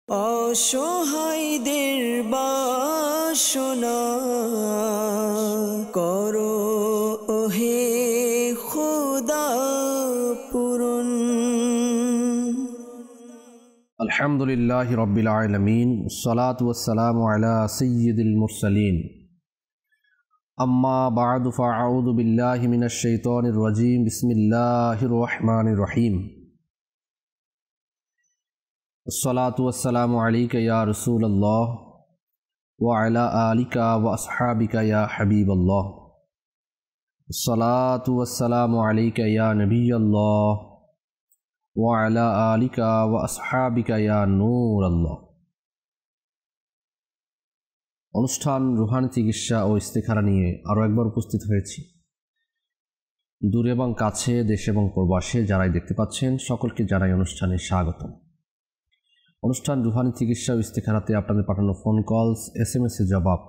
অসহায়দের বাসনা করো ওহে খোদা পূরণ। আলহামদুলিল্লাহি রাব্বিল আলামিন, আসসালাতু ওয়াসসালামু আলা সাইয়্যিদিল মুরসালিন, আম্মা বা'দু ফাআউযু বিল্লাহি মিনাশ শাইতানির রাজীম, বিসমিল্লাহির রহমানির রহিম। আসসালাতু ওয়াসসালামু আলাইকা ইয়া রাসূলুল্লাহ ওয়া আলা আলিকা ওয়া আসহাবিকা ইয়া হাবিবাল্লাহ। আসসালাতু ওয়াসসালামু আলাইকা ইয়া নবিয়াল্লাহ ওয়া আলা আলিকা ওয়া আসহাবিকা ইয়া নূরাল্লাহ। অনুষ্ঠান রুহানি চিকিৎসা ও ইস্তেখারা নিয়ে আরও একবার উপস্থিত হয়েছি। দূরে এবং কাছে, দেশে এবং প্রবাসে যারাই দেখতে পাচ্ছেন সকলকে জানাই অনুষ্ঠানে স্বাগতম। অনুষ্ঠান রুহানি চিকিৎসা ও ইস্তেখারাতে আপনাদের পাঠানো ফোন কলস, SMS-এর জবাব,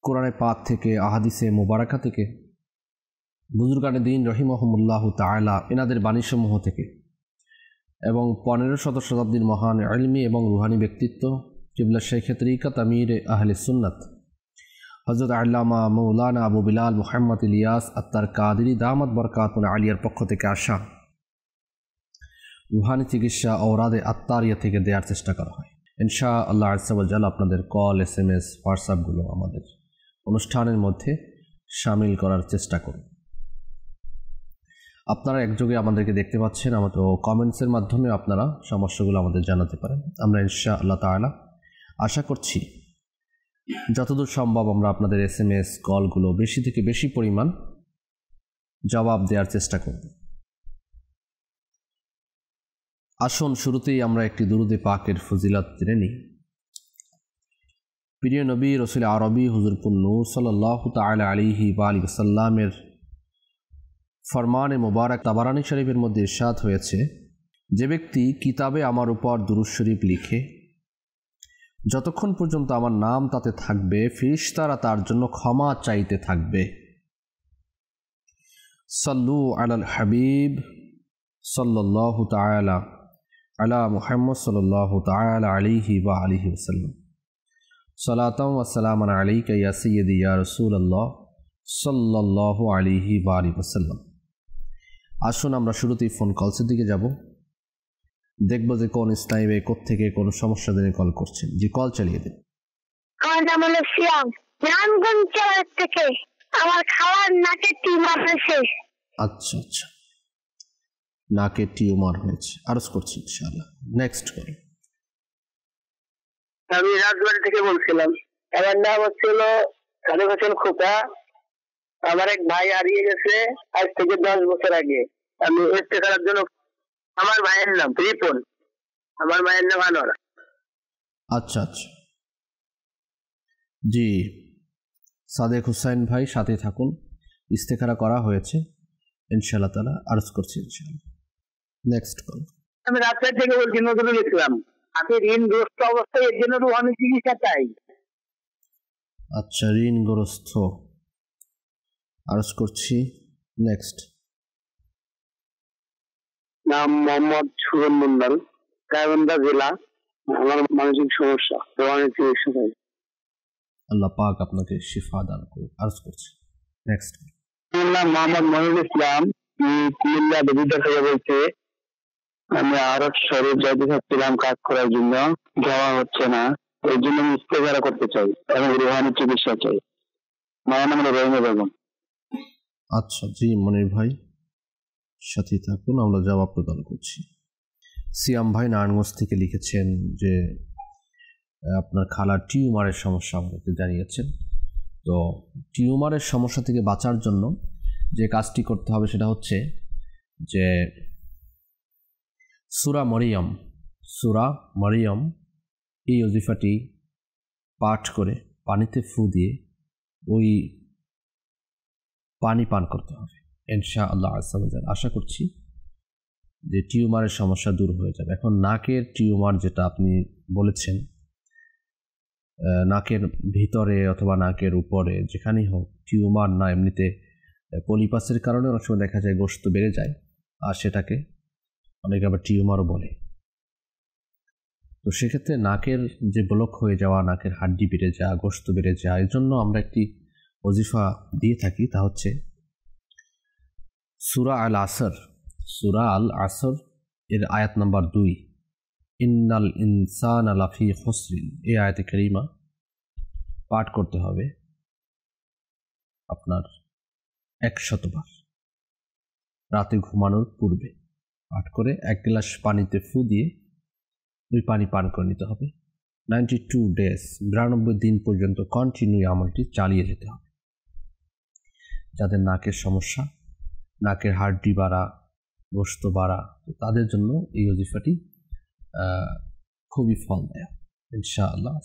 কোরআনে পাক থেকে, আহাদিসে মুবারাকা থেকে, বুজুর্গানে দিন রহিমাহুমুল্লাহু তাআলা এনাদের বাণীসমূহ থেকে এবং 15শত শতাব্দীর মহান ইলমি এবং রুহানি ব্যক্তিত্ব কিবলা শেখে তরিকত আমির আহলে সুন্নাত হযরত আল্লামা মাওলানা আবু বিলাল মুহাম্মদ ইলিয়াস আত্তার কাদেরী দামাত বরকাতুল আলিয়ার পক্ষ থেকে আসা রুহানি চিকিৎসা ঔরাদে আত্তারিয়া থেকে দেওয়ার চেষ্টা করা হয়। ইনশাআল্লাহ আজ্জা ওয়া জাল আপনাদের কল, SMS, হোয়াটসঅ্যাপগুলো আমাদের অনুষ্ঠানের মধ্যে শামিল করার চেষ্টা করুন। আপনারা একযোগে আমাদেরকে দেখতে পাচ্ছেন, আমাদের কমেন্টসের মাধ্যমে আপনারা সমস্যাগুলো আমাদের জানাতে পারেন। আমরা ইনশাআল্লাহ তাআলা আশা করছি যতদূর সম্ভব আমরা আপনাদের SMS কলগুলো বেশি থেকে বেশি পরিমাণ জবাব দেওয়ার চেষ্টা করব। আসুন শুরুতেই আমরা একটি দুরুদে পাকের ফজিলত জেনে নিই। প্রিয় নবী রসুল আরবি হুজুরপুর নূর সাল্লাল্লাহু তাআলা আলাইহি ওয়া আলিহি ওয়াসাল্লামের ফরমানে মুবারক তাবারানী শরীফের মধ্যে ইরশাদ হয়েছে, যে ব্যক্তি কিতাবে আমার উপর দুরূদ শরীফ লিখে যতক্ষণ পর্যন্ত আমার নাম তাতে থাকবে, ফেরেশতারা তার জন্য ক্ষমা চাইতে থাকবে। সাল্লু আলাল হাবিব সাল্লাল্লাহু তাআলা আলা মুহাম্মদ সাল্লাল্লাহু তাআলা আলাইহি ওয়া আলিহি ওয়াসাল্লাম। সালাতাম ওয়া সালামান আলাইকা ইয়া সাইয়্যিদি ইয়া রাসূলুল্লাহ সাল্লাল্লাহু আলাইহি ওয়া আলিহি ওয়াসাল্লাম। আসুন আমরা শুরুতেই ফোন কলসের দিকে যাব, দেখব যে কোন ইসলামে কোত্থেকে কোন সমস্যা নিয়ে কল করছেন। জি, কল চালিয়ে দিন। আমার নাম হলো সিয়াম, নারায়ণগঞ্জ জেলা থেকে। আমার খালার নাকে টিউমার হয়েছে। আচ্ছা আচ্ছা, নাকে টিউমার হয়েছে, আরজ করছি ইনশাআল্লাহ। Next call. আমি রাজবাড়ি থেকে বলছিলাম। আমার নাম হচ্ছিল সাদেক হোসেন খোকা। আমার এক ভাই হারিয়ে গেছে আজ থেকে 10 বছর আগে। আমি ইস্তেখারার জন্য, আমার ভাইয়ের নাম রিপন, আমার মায়ের নাম আনোয়ারা। আচ্ছা আচ্ছা, জি সাদেক হোসেন ভাই সাথে থাকুন, ইস্তেখারা করা হয়েছে ইনশাআল্লাহ তাআলা, আরজ করছি ইনশাআল্লাহ। Next call. আমি রাজশাহী থেকে বলছি, নজরুল ইসলাম। আমি ঋণগ্রস্ত অবস্থায় এর জন্য রুহানি চিকিৎসা চাই। আচ্ছা, ঋণগ্রস্ত, আরজ করছি। নেক্সট। নাম মোহাম্মদ সুরন মন্ডল, গাইবান্ধা জেলা। আমার মানসিক সমস্যা, রুহানি চিকিৎসা চাই। আল্লাহ পাক আপনাকে শিফা দান করুন, আরজ করছি। নেক্সট। আমার নাম মোহাম্মদ মনিরুল ইসলাম, কুমিল্লা দেবিদ্বার থেকে বলছে। আমি আরব শরীফ যাইতে চাচ্ছিলাম কাজ করার জন্য, যাওয়া হচ্ছে না, এই জন্য আমি ইস্তেখারা করতে চাই এবং রুহানি চিকিৎসা চাই। মায়ের নাম হলো রহিমা বেগম। আচ্ছা, জি মনির ভাই সাথে থাকুন, আমরা জবাব প্রদান করছি। সিয়াম ভাই নারায়ণগঞ্জ থেকে লিখেছেন যে আপনার খালার টিউমারের সমস্যা আমাদেরকে জানিয়েছেন। তো টিউমারের সমস্যা থেকে বাঁচার জন্য যে কাজটি করতে হবে সেটা হচ্ছে যে সূরা মরিয়ম এই ওজিফাটি পাঠ করে পানিতে ফু দিয়ে ওই পানি পান করতে হবে ইনশাআল্লাহ আজ্জা ওয়া জাল। আশা করছি যে টিউমারের সমস্যা দূর হয়ে যাবে। এখন নাকের টিউমার যেটা আপনি বলেছেন, নাকের ভিতরে অথবা নাকের উপরে যেখানেই হোক টিউমার না, এমনিতে পলিপাসের কারণে অনেক সময় দেখা যায় গোশত বেড়ে যায়, আর সেটাকে অনেকে আবার টিউমারও বলে। তো সেক্ষেত্রে নাকের যে ব্লক হয়ে যাওয়া, নাকের হাড্ডি বেড়ে যাওয়া, গোশত বেড়ে যাওয়া, এর জন্য আমরা একটি ওজিফা দিয়ে থাকি, তা হচ্ছে সূরা আল আসর এর আয়াত নাম্বার 2, ইন্নাল ইনসানা লাফি খুসরিন, এই আয়াতে কারিমা পাঠ করতে হবে আপনার 100 বার রাতে ঘুমানোর পূর্বে। পাঠ করে 1 গ্লাস পানিতে ফু দিয়ে ওই পানি পান করে নিতে হবে। 92 ডেজ, 92 দিন পর্যন্ত কন্টিনিউ আমলটি চালিয়ে যেতে হবে। যাদের নাকের সমস্যা, নাকের হাড্ডি বাড়া, গোশত বাড়া, তাদের জন্য এই ওজিফাটি খুবই ফলদায়ক ইনশাআল্লাহ।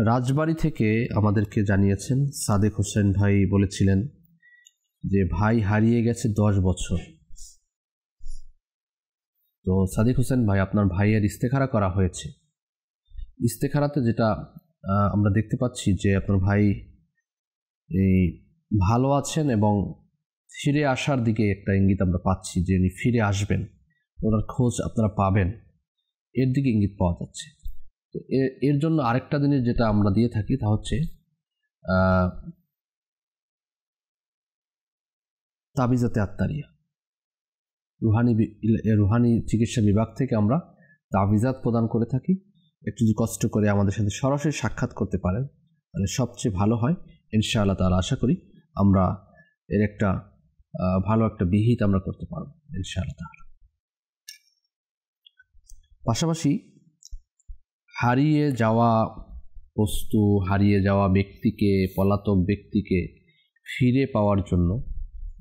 রাজবাড়ি থেকে আমাদেরকে জানিয়েছেন সাদেক হোসেন ভাই, বলেছিলেন যে ভাই হারিয়ে গেছে 10 বছর। তো সাদেক হোসেন ভাই, আপনার ভাইয়ের ইস্তেখারা করা হয়েছে। ইস্তেখারাতে যেটা আমরা দেখতে পাচ্ছি যে আপনার ভাই এই ভালো আছেন এবং ফিরে আসার দিকে একটা ইঙ্গিত আমরা পাচ্ছি যে উনি ফিরে আসবেন, ওনার খোঁজ আপনারা পাবেন, এর দিকে ইঙ্গিত পাওয়া যাচ্ছে। তো এর জন্য আরেকটা জিনিস যেটা আমরা দিয়ে থাকি তা হচ্ছে তাবিজাতে আত্মারিয়া। রুহানি চিকিৎসা বিভাগ থেকে আমরা তাবিজাত প্রদান করে থাকি। একটু যদি কষ্ট করে আমাদের সাথে সরাসরি সাক্ষাৎ করতে পারেন তাহলে সবচেয়ে ভালো হয় ইনশাআল্লাহ তাআলা। আশা করি আমরা এর একটা ভালো একটা বিহিত আমরা করতে পারব ইনশাআল্লাহ তাআলা। পাশাপাশি হারিয়ে যাওয়া বস্তু, হারিয়ে যাওয়া ব্যক্তিকে, পলাতক ব্যক্তিকে ফিরে পাওয়ার জন্য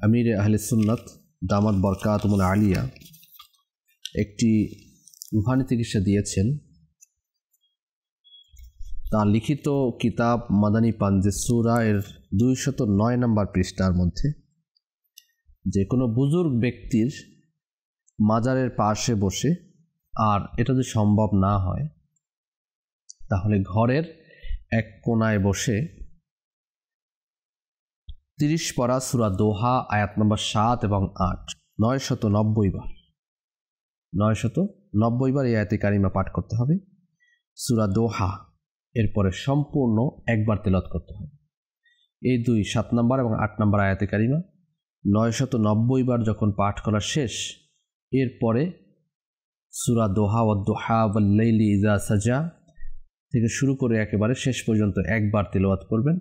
আমির আহলে সুন্নাত দামাত বরকাতুল আলিয়া একটি রুহানি চিকিৎসা দিয়েছেন। তার লিখিত কিতাব মাদানী পাঞ্জে সূরা এর 209 নম্বর পৃষ্ঠার মধ্যে যে কোনো বুজুর্গ ব্যক্তির মাজারের পাশে বসে, আর এটা যদি সম্ভব না হয় তাহলে ঘরের এক কোনায় বসে 30 পারা সূরা দোহা আয়াত নম্বর 7 এবং 8 990 বার এই আয়াতে কারিমা পাঠ করতে হবে। সূরা দোহা এরপরে সম্পূর্ণ একবার তেলাওয়াত করতে হবে। এই 7 নম্বর এবং 8 নম্বর আয়াতে কারিমা 990 বার যখন পাঠ করা শেষ, এরপরে সূরা দোহা ওয়াদ দুহা ওয়াল লাইলি ইযা সাজা থেকে শুরু করে একেবারে শেষ পর্যন্ত একবার তেলাওয়াত করবেন,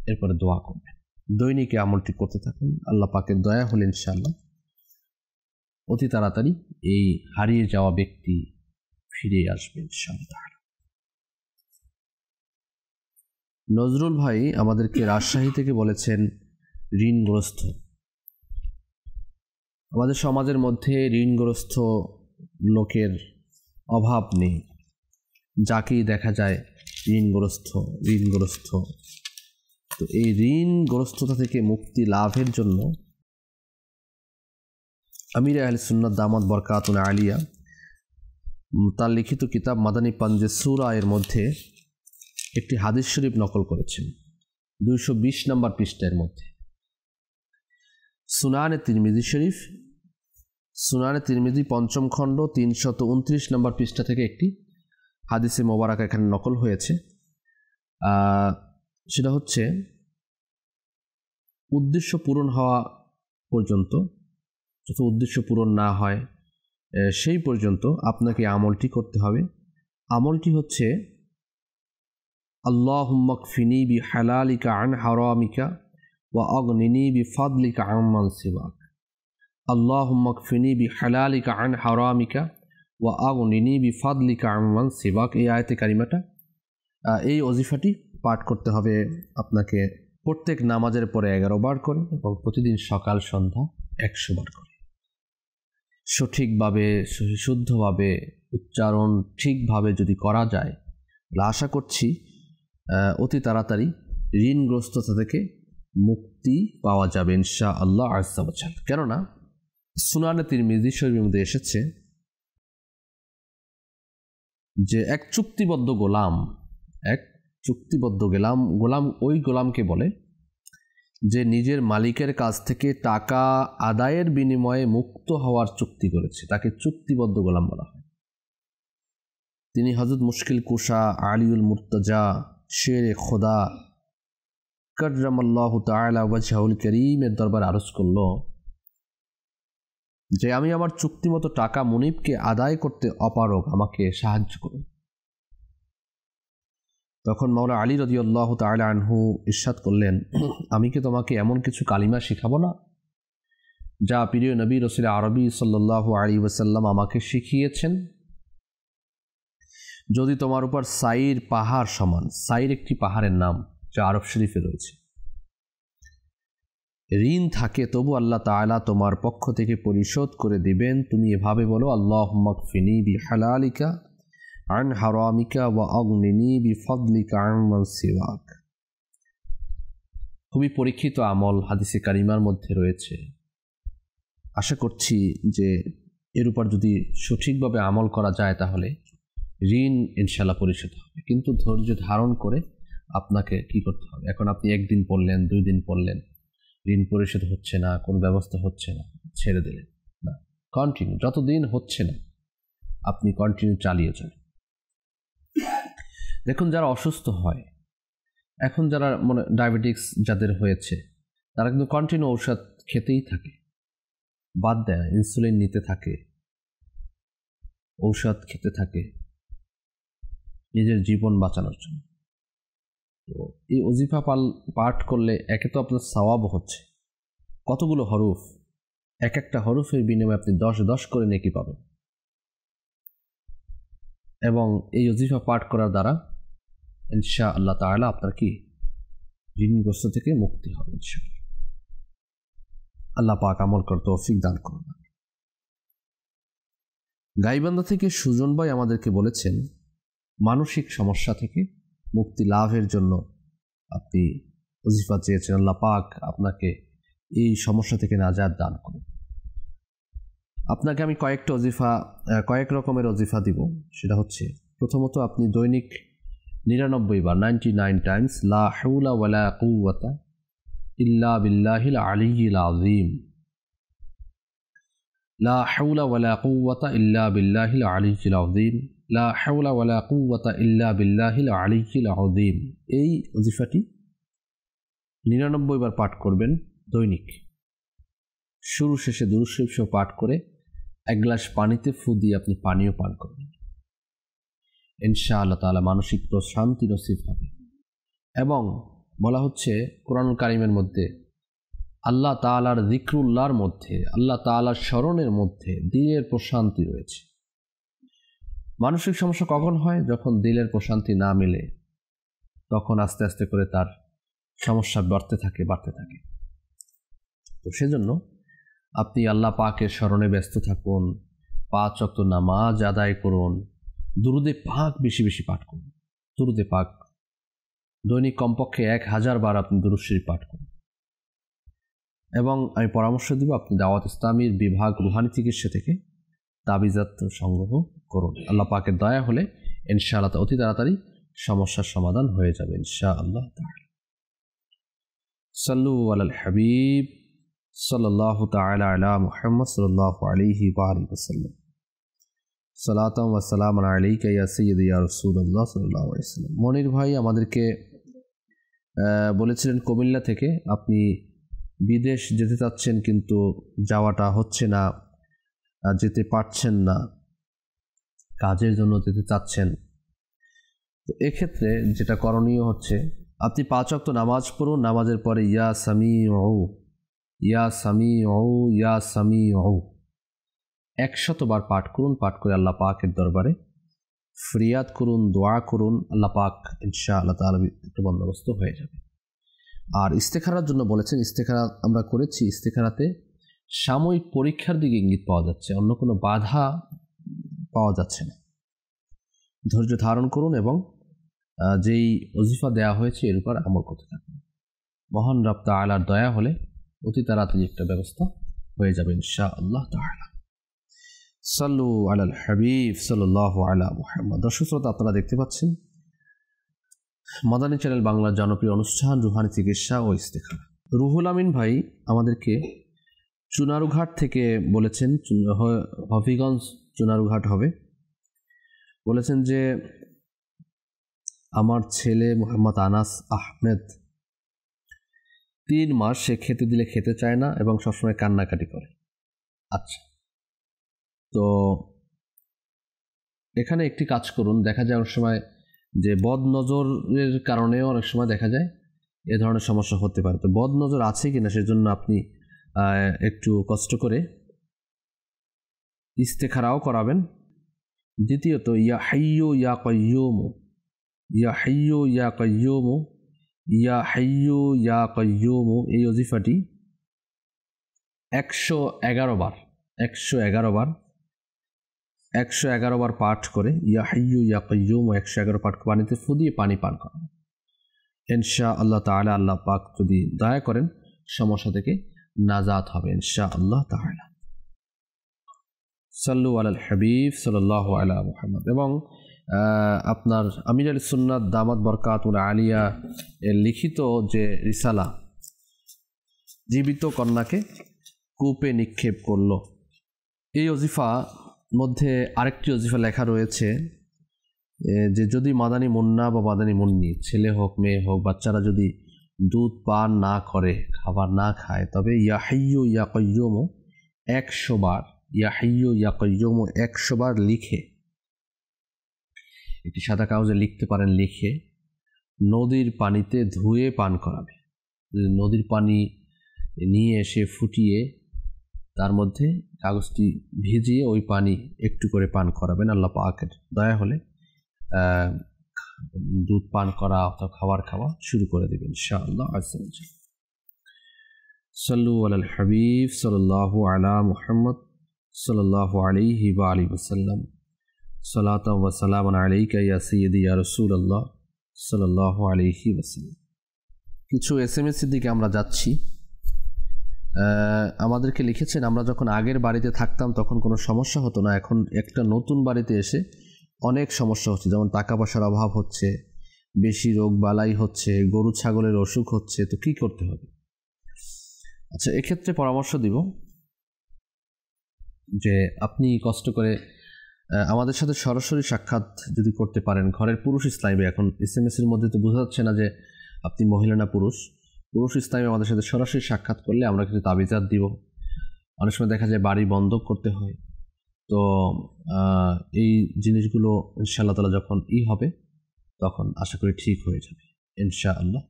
এরপরে দোয়া করবেন। দৈনিক আমলটি করতে থাকুন। আল্লাহ পাকের দয়া হলে ইনশাআল্লাহ অতি তাড়াতাড়ি এই হারিয়ে যাওয়া ব্যক্তি ফিরে আসবে ইনশাআল্লাহ। নজরুল ভাই আমাদেরকে রাজশাহী থেকে বলেছেন ঋণগ্রস্ত। আমাদের সমাজের মধ্যে ঋণগ্রস্ত লোকের অভাব নেই, যাকেই দেখা যায় ঋণগ্রস্ত। তো এই ঋণগ্রস্ততা থেকে মুক্তি লাভের জন্য আমির আহলে সুন্নাত দামাত বরকাতুল আলিয়া তার লিখিত কিতাব মাদানী পাঞ্জে সূরা এর মধ্যে একটি হাদিস শরীফ নকল করেছেন 220 নম্বর পৃষ্ঠার মধ্যে। সুনানে তিরমিজি 5ম খণ্ড 329 নম্বর পৃষ্ঠা থেকে একটি হাদিসে মোবারক এখানে নকল হয়েছে। সেটা হচ্ছে উদ্দেশ্য পূরণ হওয়া পর্যন্ত, যত উদ্দেশ্য পূরণ না হয় সেই পর্যন্ত আপনাকে আমলটি করতে হবে। আমলটি হচ্ছে আল্লাহুম্মা কফিনি বিহালালিকা আন হারামিকা ওয়া আগনিনি বিফাদলিকা আম্মান সিওয়াক। আল্লাহুম্মা কফিনি বিহালালিকা আন হারামিকা ওয়া আগনিনি বিফাদলিকা আম্মান সিওয়াক। এই আয়াতে কারিমাটা, এই ওজিফাটি পাঠ করতে হবে আপনাকে প্রত্যেক নামাজের পরে 11 বার করে এবং প্রতিদিন সকাল সন্ধ্যা 100 বার করে। সঠিকভাবে শুদ্ধভাবে উচ্চারণ ঠিকভাবে যদি করা যায় আশা করছি অতি তাড়াতাড়ি ঋণগ্রস্ততা থেকে মুক্তি পাওয়া যাবে ইনশাআল্লাহ আযজা ওয়া জাল। কেননা সুনানে তিরমিজি শরীফের মধ্যে এসেছে যে এক চুক্তিবদ্ধ গোলাম ওই গোলামকে বলে যে নিজের মালিকের কাছ থেকে টাকা আদায়ের বিনিময়ে মুক্ত হওয়ার চুক্তি করেছে, তাকে চুক্তিবদ্ধ গোলাম বলা হয়। তিনি হযরত মুশকিল কুশা আলিউল মুর্তজা শেরে খোদা কররামাল্লাহু তাআলা ওয়াজহুল করিমের দরবারে আরজ করল যে আমি আমার চুক্তিমতো টাকা মুনিবকে আদায় করতে অপারগ, আমাকে সাহায্য করুন। তখন মাওলা আলী রাদিয়াল্লাহু তাআলা আনহু ইরশাদ করলেন, আমি কি তোমাকে এমন কিছু কালিমা শিখাবো না যা প্রিয় নবী রাসূল আরবি সাল্লাল্লাহু আলাইহি ওয়াসাল্লাম আমাকে শিখিয়েছেন? যদি তোমার উপর সাইর পাহাড় সমান, সাইর একটি পাহাড়ের নাম যা আরব শরীফে রয়েছে, ঋণ থাকে তবু আল্লাহ তাআলা তোমার পক্ষ থেকে পরিশোধ করে দিবেন। তুমি এভাবে বলো, আল্লাহুম্মা কফিনি বিহালালিকা আন হারামিকা ওয়া আগনিনি বিফদলিকা আম্মান সিওয়াক। খুবই পরীক্ষিত আমল হাদিসে কারিমার মধ্যে রয়েছে। আশা করছি যে এর উপর যদি সঠিকভাবে আমল করা যায় তাহলে ঋণ ইনশাআল্লাহ পরিশোধ হবে, কিন্তু ধৈর্য ধারণ করে আপনাকে কি করতে হবে। এখন আপনি একদিন পড়লেন, 2 দিন পড়লেন, ঋণ পরিশোধ হচ্ছে না, কোনো ব্যবস্থা হচ্ছে না, ছেড়ে দিলেন না, কন্টিনিউ, যতদিন হচ্ছে না আপনি কন্টিনিউ চালিয়ে যান। দেখুন, যারা অসুস্থ হয়, এখন যারা ডায়াবেটিক্স যাদের হয়েছে তারা কিন্তু কন্টিনিউ ঔষধ খেতেই থাকে, বাদ দেয় না, ইনসুলিন নিতে থাকে, ঔষধ খেতে থাকে নিজের জীবন বাঁচানোর জন্য। তো এই ওজিফা পাঠ করলে একে তো আপনার সওয়াব হচ্ছে, কতগুলো হরফ, এক একটা হরফের বিনিময়ে আপনি 10 করে নেকি পাবেন, এবং এই ওজিফা পাঠ করার দ্বারা ইনশাআল্লাহ তাআলা আপনার কি ঋণগ্রস্ত থেকে মুক্তি হবে ইনশাআল্লাহ। আল্লাহ পাক আমল করতে তৌফিক দান করুন। গাইবান্ধা থেকে সুজন ভাই আমাদেরকে বলেছেন, মানসিক সমস্যা থেকে মুক্তি লাভের জন্য আপনি ওজিফা চেয়েছেন, আল্লাহ পাক আপনাকে এই সমস্যা থেকে নাজাত দান করুন। আপনাকে আমি কয়েক রকমের ওজিফা দিব। সেটা হচ্ছে, প্রথমত আপনি দৈনিক 99 বার 99 টাইমস লা হাওলা ওয়ালা কুওয়াতা ইল্লা বিল্লাহিল আলিয়্যিল আযীম, লা হাওলা ওয়ালা কুওয়াতা ইল্লা বিল্লাহিল আলিয়্যিল আযীম, লা হাওলা ওয়ালা কুওয়াতা ইল্লা বিল্লাহিল আলিয়্যিল আযীম। এই ওজিফাটি 99 বার পাঠ করবেন দৈনিক। শুরু শেষে দুরূদ শরীফ সহ পাঠ করে 1 গ্লাস পানিতে ফু দিয়ে আপনি পানীয় পান করবেন। ইনশাআল্লাহ তাআলা মানসিক প্রশান্তি নসিব হবে। এবং বলা হচ্ছে কোরআনুল কারীমের মধ্যে আল্লাহ তাআলার যিকরুল্লাহর মধ্যে, আল্লাহ তাআলার স্মরণের মধ্যে দিলের প্রশান্তি রয়েছে। মানসিক সমস্যা কখন হয়? যখন দিলের প্রশান্তি না মেলে, তখন আস্তে আস্তে করে তার সমস্যা বাড়তে থাকে। তো সেজন্য আপনি আল্লাহ পাকের স্মরণে ব্যস্ত থাকুন, 5 ওয়াক্ত নামাজ আদায় করুন, দুরুদে পাক বেশি বেশি পাঠ করুন। দুরুদে পাক দৈনিক কমপক্ষে 1000 বার আপনি দুরূদ শরীফ পাঠ করুন। এবং আমি পরামর্শ দিব, আপনি দাওয়াত ইসলামীর বিভাগ রুহানি চিকিৎসা থেকে তাবিজাত সংগ্রহ করুন। আল্লাহ পাকের দয়া হলে ইনশাআল্লাহ অতি তাড়াতাড়ি সমস্যার সমাধান হয়ে যাবে ইনশাআল্লাহ তাআলা। সাল্লু আলাল হাবিব সাল্লাল্লাহু তাআলা আলা মুহাম্মদ সাল্লাল্লাহু আলাইহি ওয়া আলিহি ওয়াসাল্লাম। সালাতাম ওয়া সালামান আলাইকা ইয়া সাইয়্যিদি ইয়া রাসূলুল্লাহ সাল্লাল্লাহু আলাইহি ওয়াসাল্লাম। মনির ভাই আমাদেরকে বলেছিলেন কুমিল্লা থেকে, আপনি বিদেশ যেতে চাচ্ছেন কিন্তু যাওয়াটা হচ্ছে না, যেতে পারছেন না, কাজের জন্য যেতে চাচ্ছেন। তো এক্ষেত্রে যেটা করণীয় হচ্ছে, আপনি 5 ওয়াক্ত নামাজ পড়ুন, নামাজের পরে ইয়া সামিউ ইয়া সামিউ ইয়া সামিউ 100 বার পাঠ করুন। পাঠ করে আল্লাহ পাকের দরবারে ফরিয়াদ করুন, দোয়া করুন, আল্লাহ পাক ইনশাআল্লাহ তাআলা একটা বন্দোবস্ত হয়ে যাবে। আর ইস্তেখারার জন্য বলেছেন, ইস্তেখারা আমরা করেছি, ইস্তেখারাতে সাময়িক পরীক্ষার দিকে ইঙ্গিত পাওয়া যাচ্ছে, অন্য কোনো বাধা পাওয়া যাচ্ছে না। ধৈর্য ধারণ করুন এবং যেই ওজিফা দেওয়া হয়েছে এর উপর আমল করতে থাকুন। মহান রব তাআলার দয়া হলে অতি তাড়াতাড়ি একটা ব্যবস্থা হয়ে যাবে ইনশাআল্লাহ তাআলা। সাল্লু আলাল হাবিব সাল্লাল্লাহু আলা মুহাম্মদ। দর্শক শ্রোতা, আপনারা দেখতে পাচ্ছেন মাদানী চ্যানেল বাংলার জনপ্রিয় অনুষ্ঠান রুহানি চিকিৎসা ও ইস্তেখারা। রুহুল আমিন ভাই আমাদেরকে চুনারুঘাট থেকে বলেছেন, হবিগঞ্জ চুনারুঘাট হবে। বলেছেন যে আমার ছেলে মোহাম্মদ আনাস আহমেদ 3 মাস সে খেতে দিলে খেতে চায় না এবং সবসময় কান্নাকাটি করে। আচ্ছা, তো এখানে একটি কাজ করুন, দেখা যায় অনেক সময় যে বদ নজরের কারণেও অনেক সময় দেখা যায় এ ধরনের সমস্যা হতে পারে। তো বদ নজর আছে কিনা সেজন্য আপনি একটু কষ্ট করে ইস্তেখারাও করাবেন। দ্বিতীয়ত ইয়া হাইয়্যু ইয়া কাইয়্যুমু, ইয়া হাইয়্যু ইয়া কাইয়্যুমু, ইয়া হাইয়্যু ইয়া কাইয়্যুমু, এই ওজিফাটি 111 বার 111 বার পাঠ করে ইয়া হাইয়্যু ইয়া কাইয়্যুমু 111 পাঠ করে পানিতে ফু দিয়ে পানি পান করা। ইনশাআল্লাহ তাআলা আল্লাহ পাক যদি দয়া করেন সমস্যা থেকে নাজাত হবে ইনশাআল্লাহ তাআলা। সাল্লু আলাল হাবিব সাল্লাল্লাহু আলা মুহাম্মদ। এবং আপনার আমির আলী সুন্নাত দামাত বরকাতুল আলিয়া এর লিখিত যে রিসালা জীবিত কন্যাকে কূপে নিক্ষেপ করল, এই ওজিফা মধ্যে আরেকটি ওজিফা লেখা রয়েছে যে যদি মাদানী মুন্না বা মাদানী মুন্নি, ছেলে হোক মেয়ে হোক, বাচ্চারা যদি দুধ পান না করে, খাবার না খায়, তবে ইয়া হাইয়্যু ইয়া কাইয়্যুমু 100 বার, ইয়া হাইয়্যু ইয়া কাইয়্যুমু 100 বার লিখে, একটি সাদা কাগজে লিখতে পারেন, লিখে নদীর পানিতে ধুয়ে পান করাবে। নদীর পানি নিয়ে এসে ফুটিয়ে তার মধ্যে কাগজটি ভিজিয়ে ওই পানি একটু করে পান করাবেন। আল্লাহ পাকের দয়া হলে দুধ পান করা অথবা খাবার খাওয়া শুরু করে দেবেন ইনশাআল্লাহ। সাল্লু আলাল হাবিব সাল্লাল্লাহু আলা মুহাম্মদ সাল্লাল্লাহু আলাইহি ওয়া আলিহি ওয়াসাল্লাম। সালাতাম ওয়া সালামান আলাইকা ইয়া সাইয়্যিদি ইয়া রাসূলুল্লাহ সাল্লাল্লাহু আলাইহি ওয়াসাল্লাম। কিছু SMS এর দিকে আমরা যাচ্ছি। আমাদেরকে লিখেছেন, আমরা যখন আগের বাড়িতে থাকতাম তখন কোনো সমস্যা হতো না, এখন একটা নতুন বাড়িতে এসে অনেক সমস্যা হচ্ছে, যেমন টাকা পয়সার অভাব হচ্ছে, বেশি রোগ বালাই হচ্ছে, গরু ছাগলের অসুখ হচ্ছে, তো কি করতে হবে? আচ্ছা, এক্ষেত্রে পরামর্শ দিব যে আপনি কষ্ট করে আমাদের সাথে সরাসরি সাক্ষাৎ যদি করতে পারেন, ঘরের পুরুষ ইসলামে, এখন SMS এর মধ্যে তো বোঝা যাচ্ছে না যে আপনি মহিলা না পুরুষ, পুরুষ ইসলামে আমাদের সাথে সরাসরি সাক্ষাৎ করলে আমরা কিছু তাবিজাত দিব। অনেক সময় দেখা যায় বাড়ি বন্ধ করতে হয়, তো এই জিনিসগুলো ইনশাআল্লাহ তাআলা যখন হবে তখন আশা করি ঠিক হয়ে যাবে ইনশাআল্লাহ।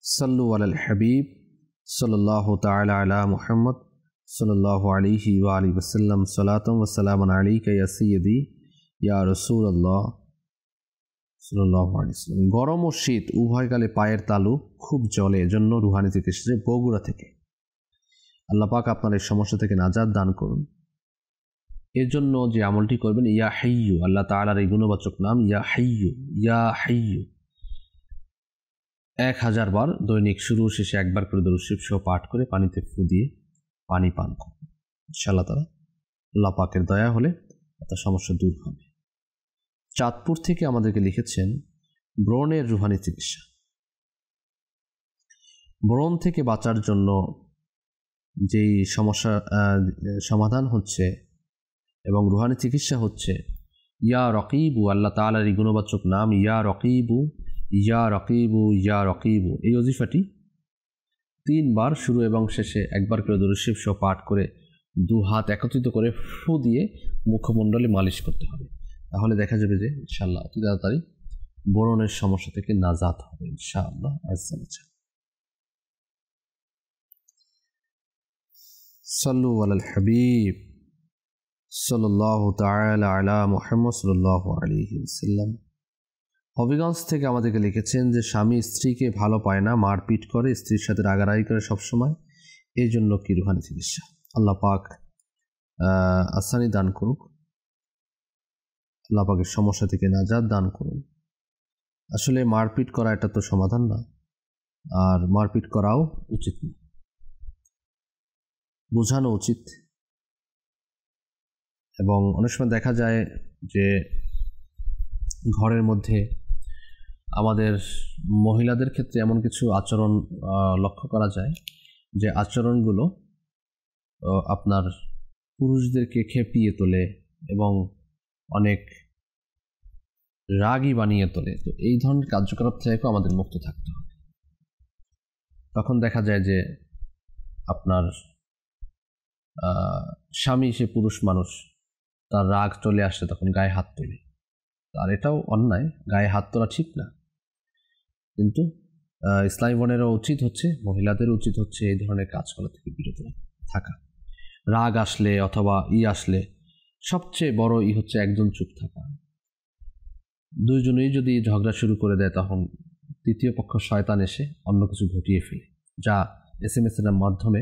সাল্লু আলাল হাবিব সাল্লাল্লাহু তাআলা আলা মুহাম্মদ সাল্লাল্লাহু আলাইহি ওয়া আলিহি ওয়াসাল্লাম। সালাতাম ওয়া সালামান আলাইকা ইয়া সাইয়্যিদি ইয়া রাসূলুল্লাহ সাল্লাল্লাহু আলাইহি ওয়াসাল্লাম। গরম ও শীত উভয়কালে পায়ের তালু খুব জ্বলে, এজন্য রুহানি থেকে এসেছে বগুড়া থেকে। আল্লাহ পাক আপনার এই সমস্যা থেকে নাজাত দান করুন। এর জন্য যে আমলটি করবেন, ইয়া হাইয়্যু, আল্লাহ তাআলার এই গুণবাচক নাম ইয়া হাইয়্যু, ইয়া হাইয়্যু 1000 বার দৈনিক শুরু শেষে একবার করে দরুদ শরীফ সহ পাঠ করে পানিতে ফু দিয়ে পানি পান করুন। ইনশাআল্লাহ তাআলা আল্লাহ পাকের দয়া হলে আপনার সমস্যা দূর হবে। চাঁদপুর থেকে আমাদেরকে লিখেছেন, ব্রণের রুহানি চিকিৎসা। ব্রণ থেকে বাঁচার জন্য যেই সমস্যা সমাধান হচ্ছে এবং রুহানি চিকিৎসা হচ্ছে ইয়া রকিবু, আল্লাহ তাআলার এই গুণবাচক নাম ইয়া রকিবু, ইয়া রকিবু, ইয়া রকিবু, এই ওজিফাটি 3 বার শুরু এবং শেষে একবার করে দরুদ শরীফ সহ পাঠ করে 2 হাত একত্রিত করে ফু দিয়ে মুখমণ্ডলে মালিশ করতে হবে। তাহলে দেখা যাবে যে ইনশাআল্লাহ অতি তাড়াতাড়ি ব্রণের সমস্যা থেকে নাজাত হবে ইনশাআল্লাহ। সাল্লু আলাল হাবিব সাল্লাল্লাহু তাআলা আলা মুহাম্মদ সাল্লাল্লাহু আলাইহি ওয়াসাল্লাম। হবিগঞ্জ থেকে আমাদেরকে লিখেছেন যে স্বামী স্ত্রীকে ভালো পায় না, মারপিট করে, স্ত্রীর সাথে রাগারাগি করে সবসময়, এই জন্য কি রুহানি চিকিৎসা? আল্লাহ পাক আসানি দান করুক, আল্লাহ পাকের সমস্যা থেকে নাজাত দান করুন। আসলে মারপিট করা এটা তো সমাধান না, আর মারপিট করাও উচিত না, বোঝানো উচিত। এবং অনেক সময় দেখা যায় যে ঘরের মধ্যে আমাদের মহিলাদের ক্ষেত্রে এমন কিছু আচরণ লক্ষ্য করা যায় যে আচরণগুলো আপনার পুরুষদেরকে খেপিয়ে তোলে এবং অনেক রাগী বানিয়ে তোলে। তো এই ধরনের কার্যকলাপ থেকেও আমাদের মুক্ত থাকতে হবে। তখন দেখা যায় যে আপনার স্বামী, সে পুরুষ মানুষ, তার রাগ চলে আসলে তখন গায়ে হাত তোলে। আর এটাও অন্যায়, গায়ে হাত তোলা ঠিক না, কিন্তু ইসলামী বোনেরও উচিত হচ্ছে, মহিলাদের উচিত হচ্ছে এই ধরনের কাজগুলো থেকে বিরত থাকা। রাগ আসলে অথবা আসলে সবচেয়ে বড় হচ্ছে একজন চুপ থাকা। দুইজনেই যদি ঝগড়া শুরু করে দেয় তখন তৃতীয় পক্ষ শয়তান এসে অন্য কিছু ঘটিয়ে ফেলে, যা SMS এর মাধ্যমে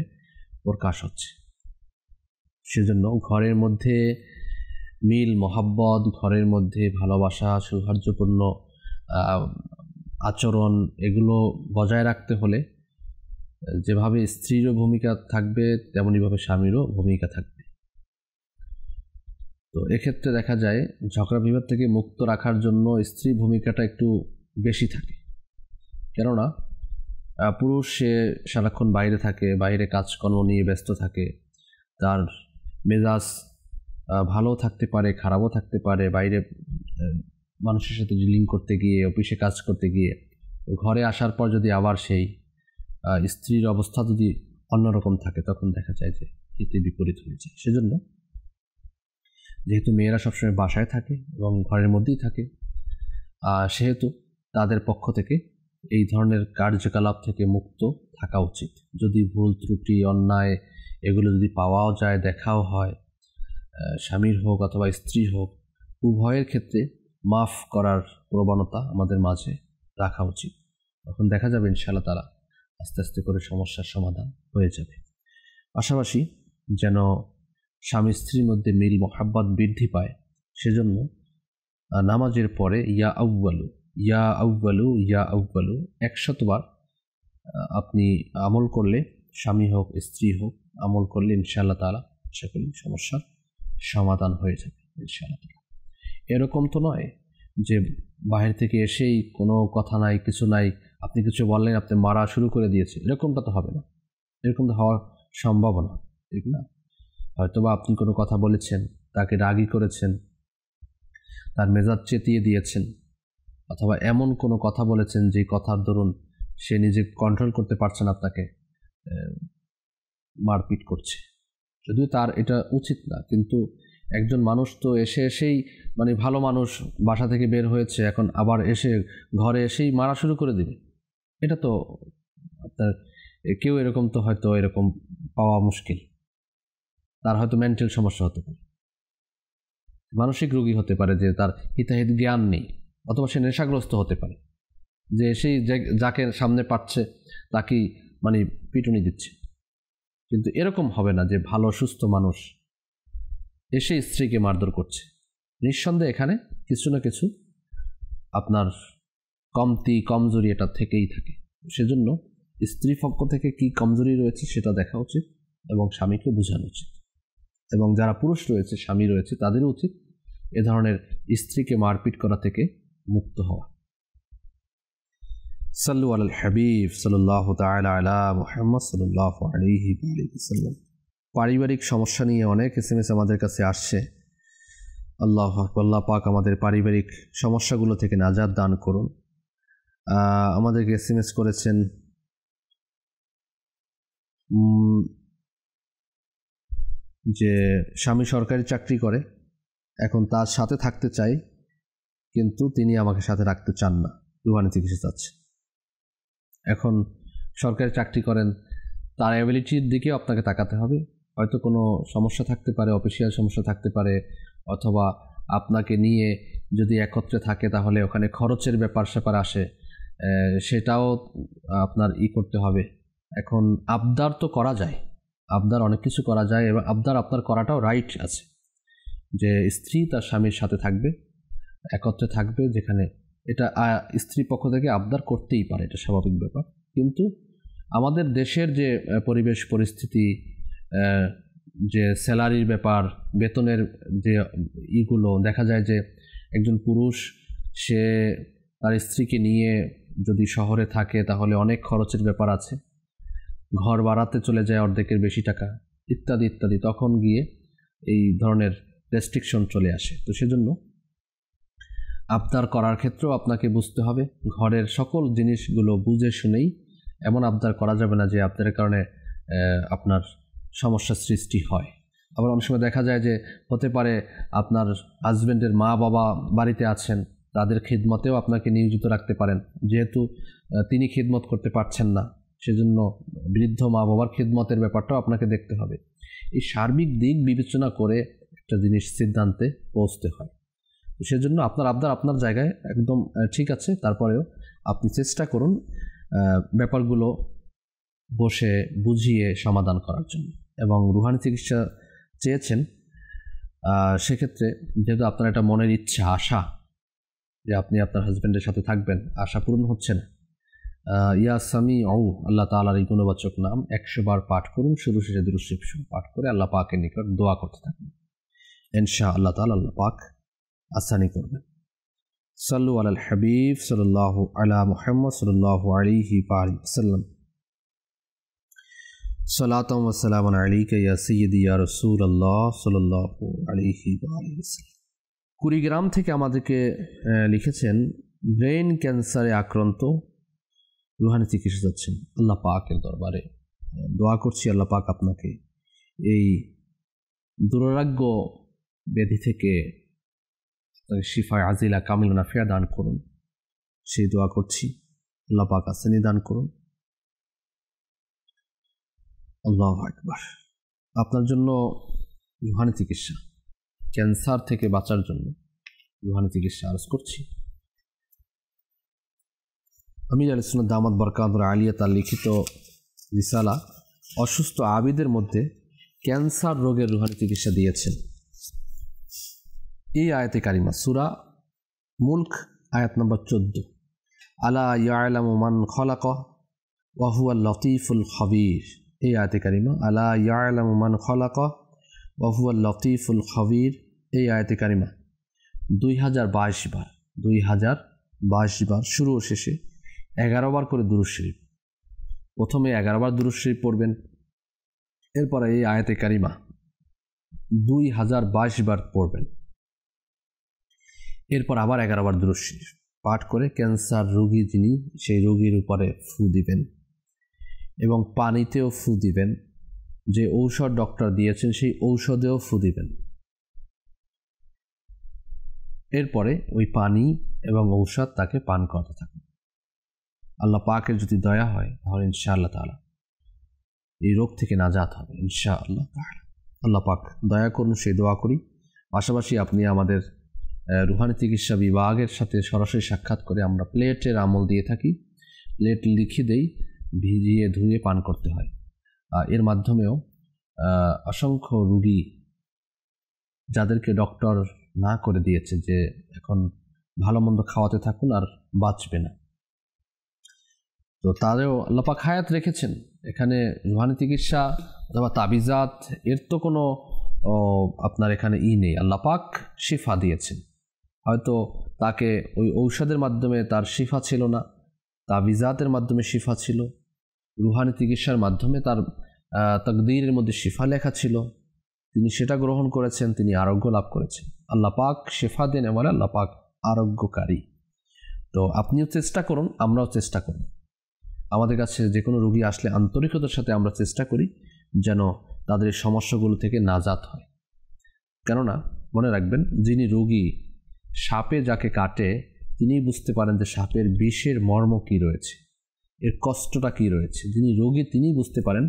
প্রকাশ হচ্ছে। সেজন্য ঘরের মধ্যে মিল মহাব্বত, ঘরের মধ্যে ভালোবাসা, সৌহার্দ্যপূর্ণ আচরণ, এগুলো বজায় রাখতে হলে যেভাবে স্ত্রীরও ভূমিকা থাকবে তেমনইভাবে স্বামীরও ভূমিকা থাকবে। তো এক্ষেত্রে দেখা যায় ঝগড়া বিবাদ থেকে মুক্ত রাখার জন্য স্ত্রীর ভূমিকাটা একটু বেশি থাকে। কেননা পুরুষ সে সারাক্ষণ বাইরে থাকে, বাইরে কাজকর্ম নিয়ে ব্যস্ত থাকে, তার মেজাজ ভালো থাকতে পারে, খারাপও থাকতে পারে, বাইরে মানুষের সাথে ডিলিং করতে গিয়ে, অফিসে কাজ করতে গিয়ে। ঘরে আসার পর যদি আবার সেই স্ত্রীর অবস্থা যদি অন্যরকম থাকে তখন দেখা যায় যে হিতে বিপরীত হয়ে যায়। সেজন্য যেহেতু মেয়েরা সবসময় বাসায় থাকে এবং ঘরের মধ্যেই থাকে, সেহেতু তাদের পক্ষ থেকে এই ধরনের কার্যকলাপ থেকে মুক্ত থাকা উচিত। যদি ভুল ত্রুটি অন্যায় এগুলো যদি পাওয়াও যায়, দেখাও হয়, স্বামীর হোক অথবা স্ত্রীর হোক, উভয়ের ক্ষেত্রে মাফ করার প্রবণতা আমাদের মাঝে রাখা উচিত। তখন দেখা যাবে ইনশাআল্লাহ তারা আস্তে আস্তে করে সমস্যার সমাধান হয়ে যাবে। পাশাপাশি যেন স্বামী স্ত্রীর মধ্যে মিল মোহাব্বত বৃদ্ধি পায়, সেজন্য নামাজের পরে ইয়া আউ্বালু ইয়া আউ্বালু ইয়া আউ্বালু 100 বার আপনি আমল করলে, স্বামী হোক স্ত্রী হোক, আমল করলে ইনশাআল্লাহ তাআলা আশা করি সমস্যার সমাধান হয়ে যাবে ইনশাআল্লাহ তাআলা। এরকম তো নয় যে বাহির থেকে এসেই কোনো কথা নাই, কিছু নাই, আপনি কিছু বললেন আপনি মারা শুরু করে দিয়েছে, এরকমটা তো হবে না। এরকম তো হওয়ার সম্ভাবনা, ঠিক না? হয়তোবা আপনি কোনো কথা বলেছেন, তাকে রাগী করেছেন, তার মেজাজ চেতিয়ে দিয়েছেন, অথবা এমন কোনো কথা বলেছেন যে কথার দরুন সে নিজে কন্ট্রোল করতে পারছে না, আপনাকে মারপিট করছে। যদিও তার এটা উচিত না, কিন্তু একজন মানুষ তো এসেই মানে ভালো মানুষ, বাসা থেকে বের হয়েছে, এখন আবার এসে ঘরে এসেই মারা শুরু করে দিবে, এটা তো আপনার কেউ এরকম তো হয়তো এরকম পাওয়া মুশকিল। তার হয়তো মেন্টাল সমস্যা হতে পারে, মানসিক রোগী হতে পারে, যে তার হিতাহিত জ্ঞান নেই, অথবা সে নেশাগ্রস্ত হতে পারে, যে সেই যাকে সামনে পাচ্ছে তাকেই মানে পিটুনি দিচ্ছে। কিন্তু এরকম হবে না যে ভালো সুস্থ মানুষ এসে স্ত্রীকে মারধর করছে। নিঃসন্দেহে এখানে কিছু না কিছু আপনার কমজোরি এটা থেকেই থাকে। সেজন্য স্ত্রী পক্ষ থেকে কি কমজোরি রয়েছে সেটা দেখা উচিত এবং স্বামীকে বোঝানো উচিত। এবং যারা পুরুষ রয়েছে, স্বামী রয়েছে, তাদেরও উচিত এ ধরনের স্ত্রীকে মারপিট করা থেকে মুক্ত হওয়া। সাল্লু আলাল হাবিব সাল্লাল্লাহু তাআলা আলা মুহাম্মদ সাল্লাল্লাহু আলাইহি ওয়াসাল্লাম। পারিবারিক সমস্যা নিয়ে অনেক SMS আমাদের কাছে আসছে। আল্লাহু আকবার, আল্লাহ পাক আমাদের পারিবারিক সমস্যাগুলো থেকে নাজাত দান করুন। আমাদেরকে SMS করেছেন যে স্বামী সরকারি চাকরি করে, এখন তার সাথে থাকতে চাই, কিন্তু তিনি আমাকে সাথে রাখতে চান না, রুহানি চিকিৎসা চাচ্ছে। এখন সরকারি চাকরি করেন, তার অ্যাবিলিটির দিকেও আপনাকে তাকাতে হবে। হয়তো কোনো সমস্যা থাকতে পারে, অফিসিয়াল সমস্যা থাকতে পারে, অথবা আপনাকে নিয়ে যদি একত্রে থাকে তাহলে ওখানে খরচের ব্যাপার আসে, সেটাও আপনার করতে হবে। এখন আবদার তো করা যায়, আবদার অনেক কিছু করা যায়, এবং আবদার আপনার করাটাও রাইট আছে, যে স্ত্রী তার স্বামীর সাথে থাকবে, একত্রে থাকবে, যেখানে এটা স্ত্রী পক্ষ থেকে আবদার করতেই পারে, এটা স্বাভাবিক ব্যাপার। কিন্তু আমাদের দেশের যে পরিবেশ পরিস্থিতি, যে স্যালারির ব্যাপার, বেতনের যে ইগুলো, দেখা যায় যে একজন পুরুষ সে তার স্ত্রীকে নিয়ে যদি শহরে থাকে তাহলে অনেক খরচের ব্যাপার আছে, ঘর ভাড়াতে চলে যায় অর্ধেকের বেশি টাকা, ইত্যাদি ইত্যাদি। তখন গিয়ে এই ধরনের রেস্ট্রিকশন চলে আসে। তো সেজন্য আবদার করার ক্ষেত্রেও আপনাকে বুঝতে হবে ঘরের সকল জিনিসগুলো বুঝে শুনেই এমন আবদার করা যাবে না যে আপনার কারণে আপনার সমস্যার সৃষ্টি হয়। আবার অনেক সময় দেখা যায় যে হতে পারে আপনার হাজব্যান্ডের মা বাবা বাড়িতে আছেন, তাদের খিদমতেও আপনাকে নিয়োজিত রাখতে পারেন। যেহেতু তিনি খিদমত করতে পারছেন না, সেজন্য বৃদ্ধ মা বাবার খিদমতের ব্যাপারটাও আপনাকে দেখতে হবে। এই সার্বিক দিক বিবেচনা করে একটা জিনিস সিদ্ধান্তে পৌঁছতে হয়। সেজন্য আপনার আবদার আপনার জায়গায় একদম ঠিক আছে, তারপরেও আপনি চেষ্টা করুন ব্যাপারগুলো বসে বুঝিয়ে সমাধান করার জন্য। এবং রুহানি চিকিৎসা চেয়েছেন, সেক্ষেত্রে যেহেতু আপনার একটা মনের ইচ্ছা, আশা যে আপনি আপনার হাজব্যান্ডের সাথে থাকবেন, আশা পূরণ হচ্ছে না, ইয়া সামি ও আল্লাহ তাআলার এই গুণবাচক নাম 100 বার পাঠ করুন, শুরু শেষে দুরূদ শরীফ পাঠ করে আল্লাহ পাকের নিকট দোয়া করতে থাকুন। ইনশাআল্লাহ তাআলা আল্লাহ পাক আসানি করবেন। সাল্লু আলাল হাবিব সাল্লাল্লাহু আলা মুহাম্মদ সাল্লাল্লাহু আলাইহি ওয়াসাল্লাম। সালাতাম ওয়া সালামান আলাইকা ইয়া সাইয়্যিদি ইয়া রাসূলুল্লাহ সাল্লাল্লাহু আলাইহি ওয়াসাল্লাম। কুড়িগ্রাম থেকে আমাদেরকে লিখেছেন, ব্রেন ক্যান্সারে আক্রান্ত, রুহানি চিকিৎসা যাচ্ছেন। আল্লাহ পাকের দরবারে দোয়া করছি, আল্লাহ পাক আপনাকে এই দুরারোগ্য ব্যাধি থেকে শিফায়ে আজিলা কামিল নাফিয়া দান করুন, সেই দোয়া করছি। আল্লাহ পাক আসানি দান করুন। আল্লাহু আকবার। আপনার জন্য রুহানি চিকিৎসা, ক্যান্সার থেকে বাঁচার জন্য রুহানি চিকিৎসা আরজ করছি। আমির আহলে সুন্নাত দামাত বরকাতুহু আলিয়া তার লিখিত রিসালা অসুস্থ আবিদের মধ্যে ক্যান্সার রোগের রুহানি চিকিৎসা দিয়েছেন। এই আয়াতে কারিমা সূরা মুলক আয়াত নম্বর 14, আলা ইয়ালামু মান খালাকা ওয়া হুয়াল লতীফুল খবীর। এই আয়াতে কারিমা আলা ইয়ালামু মান খালাকা ওয়া হুয়াল লতীফুল খবীর, এই আয়াতে কারিমা 2022 বার, 2022 বার শুরু ও শেষে 11 বার করে দুরূদ শরীফ। প্রথমে 11 বার দুরূদ শরীফ পড়বেন, এরপরে এই আয়াতে কারিমা 2022 বার পড়বেন, এরপর আবার 11 বার দুরূদ শরীফ পাঠ করে ক্যান্সার রোগী যিনি, সেই রোগীর উপরে ফু দিবেন এবং পানিতেও ফু দিবেন। যে ঔষধ ডক্টর দিয়েছেন সেই ঔষধেও ফু দিবেন। এরপরে ওই পানি এবং ঔষধ তাকে পান করতে থাকবে। আল্লাহ পাকের যদি দয়া হয় তাহলে ইনশাআল্লাহ তাআলা এই রোগ থেকে নাজাত হবে ইনশাআল্লাহ তাআলা। আল্লাহ পাক দয়া করুন, সেই দোয়া করি। পাশাপাশি আপনি আমাদের রুহানি চিকিৎসা বিভাগের সাথে সরাসরি সাক্ষাৎ করে আমরা প্লেটের আমল দিয়ে থাকি। প্লেট লিখে দেই, ভিজিয়ে ধুয়ে পান করতে হয়। এর মাধ্যমেও অসংখ্য রোগী যাদেরকে ডক্টর না করে দিয়েছে যে এখন ভালো মন্দ খাওয়াতে থাকুন আর বাঁচবে না, তো তাদেরও আল্লাহ পাক হায়াত রেখেছেন। এখানে রুহানি চিকিৎসা অথবা তাবিজাত এর তো কোনো আপনার এখানে নেই। আল্লাহ পাক শিফা দিয়েছেন। হয়তো তাকে ওই ঔষধের মাধ্যমে তার শিফা ছিল না, তাবিজাতের মাধ্যমে শিফা ছিল, রুহানি চিকিৎসার মাধ্যমে তার তাকদীরের মধ্যে শিফা লেখা ছিল, তিনি সেটা গ্রহণ করেছেন, তিনি আরোগ্য লাভ করেছেন। আল্লাহ পাক শিফা দেন, আমার আল্লাহ পাক আরোগ্যকারী। তো আপনিও চেষ্টা করুন, আমরাও চেষ্টা করুন। আমাদের কাছে যে কোনো রোগী আসলে আন্তরিকতার সাথে আমরা চেষ্টা করি যেন তাদের এই সমস্যাগুলো থেকে নাজাত হয়। কেননা মনে রাখবেন, যিনি রোগী, সাপে যাকে কাটে তিনি বুঝতে পারেন যে সাপের বিষের মর্ম কী রয়েছে, এর কষ্টটা কী রয়েছে। যিনি রোগী তিনি বুঝতে পারেন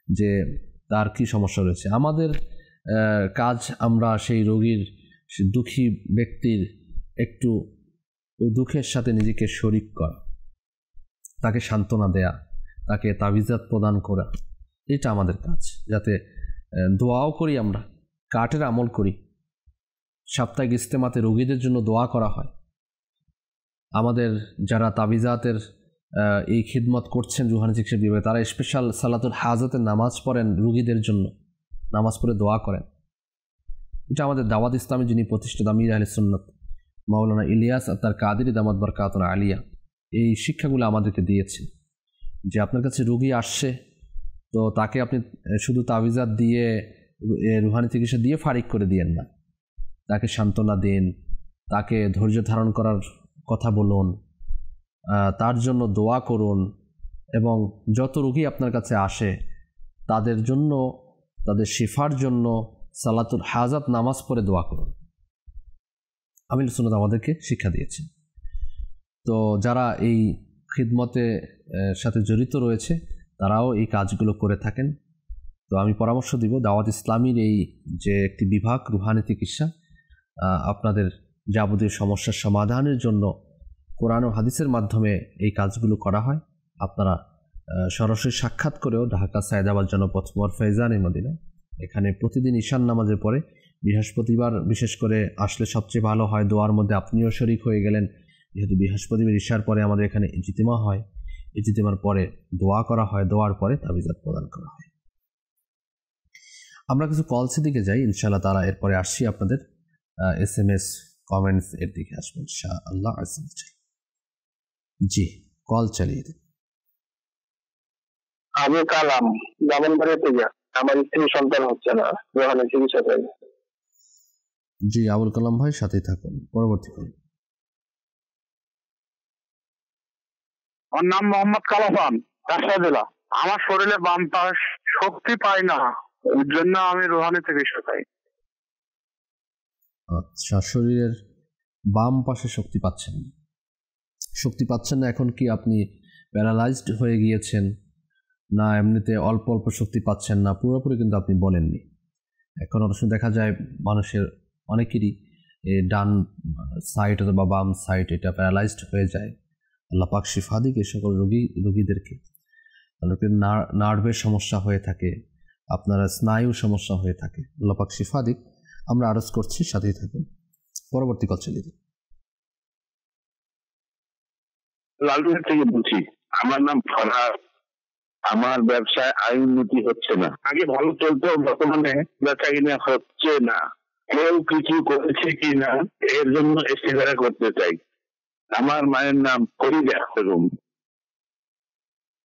যে তার কি সমস্যা রয়েছে। আমাদের কাজ আমরা সেই রোগীর, দুঃখী ব্যক্তির একটু ওই দুঃখের সাথে নিজেকে শরিক করা, তাকে সান্ত্বনা দেয়া, তাকে তাবিজাত প্রদান করা, এটা আমাদের কাজ। যাতে দোয়াও করি, আমরা কাঠের আমল করি, সাপ্তাহিক ইজতেমাতে রোগীদের জন্য দোয়া করা হয়। আমাদের যারা তাবিজাতের এই খিদমত করছেন রুহানি চিকিৎসা বিভাগে, তারা স্পেশাল সালাতুল হাজাতের নামাজ পড়েন রোগীদের জন্য, নামাজ পড়ে দোয়া করেন। এটা আমাদের দাওয়াত ইসলামী যিনি প্রতিষ্ঠাতা আমির আহলে সুন্নাত মাওলানা ইলিয়াস আত্তার কাদেরী দামাত বরকাতুহু আলিয়া এই শিক্ষাগুলো আমাদেরকে দিয়েছেন যে আপনার কাছে রোগী আসছে, তো তাকে আপনি শুধু তাবিজাত দিয়ে, রুহানি চিকিৎসা দিয়ে ফারিক করে দিয়েন না, তাকে সান্ত্বনা দিন, তাকে ধৈর্য ধারণ করার কথা বলুন, তার জন্য দোয়া করুন, এবং যত রোগী আপনার কাছে আসে তাদের জন্য, তাদের শিফার জন্য সালাতুল হাজাত নামাজ পড়ে দোয়া করুন। আমির সুন্নাত আমাদেরকে শিক্ষা দিয়েছেন। তো যারা এই খিদমতে সাথে জড়িত রয়েছে তারাও এই কাজগুলো করে থাকেন। তো আমি পরামর্শ দিব, দাওয়াত ইসলামীর এই যে একটি বিভাগ রুহানি চিকিৎসা, আপনাদের যাবতীয় সমস্যার সমাধানের জন্য কোরআন ও হাদিসের মাধ্যমে এই কাজগুলো করা হয়। আপনারা সরাসরি সাক্ষাৎ করেও ঢাকা সায়েদাবাদ জনপথ ফেজান মদিনা এখানে প্রতিদিন ঈশান নামাজের পরে বৃহস্পতিবার বিশেষ করে আসলে সবচেয়ে ভালো হয়। দোয়ার মধ্যে আপনিও শরিক হয়ে গেলেন, যেহেতু বৃহস্পতিবার ঈশার পরে আমাদের এখানে ইজতিমা হয়, ইজতিমার পরে দোয়া করা হয়, দোয়ার পরে তাবিজাত প্রদান করা হয়। আমরা কিছু কলসের দিকে যাই ইনশাআল্লাহ তাআলা, এরপরে আসছি আপনাদের SMS কমেন্টস এর দিকে আসবো ইনশাআল্লাহ। জি, কল চালিয়ে দিন। আবুল কালাম, ব্রাহ্মণবাড়িয়া থেকে। আমার স্ত্রী সন্তান হচ্ছে না, রোহানি চিকিৎসা চাই। জি আবুল কালাম ভাই, সাথেই থাকুন। পরবর্তী কল। আমার নাম মোহাম্মদ কালাফান, রাজশাহী জেলা। আমার শরীরে বাম পাশ শক্তি পাই না, এর জন্য আমি রোহানি চিকিৎসা চাই। আচ্ছা, শরীরের বাম পাশে শক্তি পাচ্ছেন না, শক্তি পাচ্ছেন না। এখন কি আপনি প্যারালাইজড হয়ে গিয়েছেন, না এমনিতে অল্প অল্প শক্তি পাচ্ছেন না? পুরোপুরি কিন্তু আপনি বলেননি। এখন অনেক সময় দেখা যায় মানুষের অনেকেরই ডান সাইড অথবা বাম সাইড এটা প্যারালাইজড হয়ে যায়। আল্লাহ পাক শিফা দিক এই সকল রোগীদেরকে। অনেকের নার্ভের সমস্যা হয়ে থাকে, আপনারা স্নায়ু সমস্যা হয়ে থাকে, আল্লাহ পাক শিফা দিক। আমরা আরজ করছি, সাথেই থাকুন। পরবর্তী কল চলে দিন। লালপুর থেকে বলছি। আমার নাম ফরহাদ। আমার ব্যবসায় আয় উন্নতি হচ্ছে না, আগে ভালো চলতো, বর্তমানে ব্যবসা কিনা হচ্ছে না। কেউ কিছু করেছে কিনা এর জন্য ইস্তেখারা করতে চাই। আমার মায়ের নাম ফরিদা বেগম।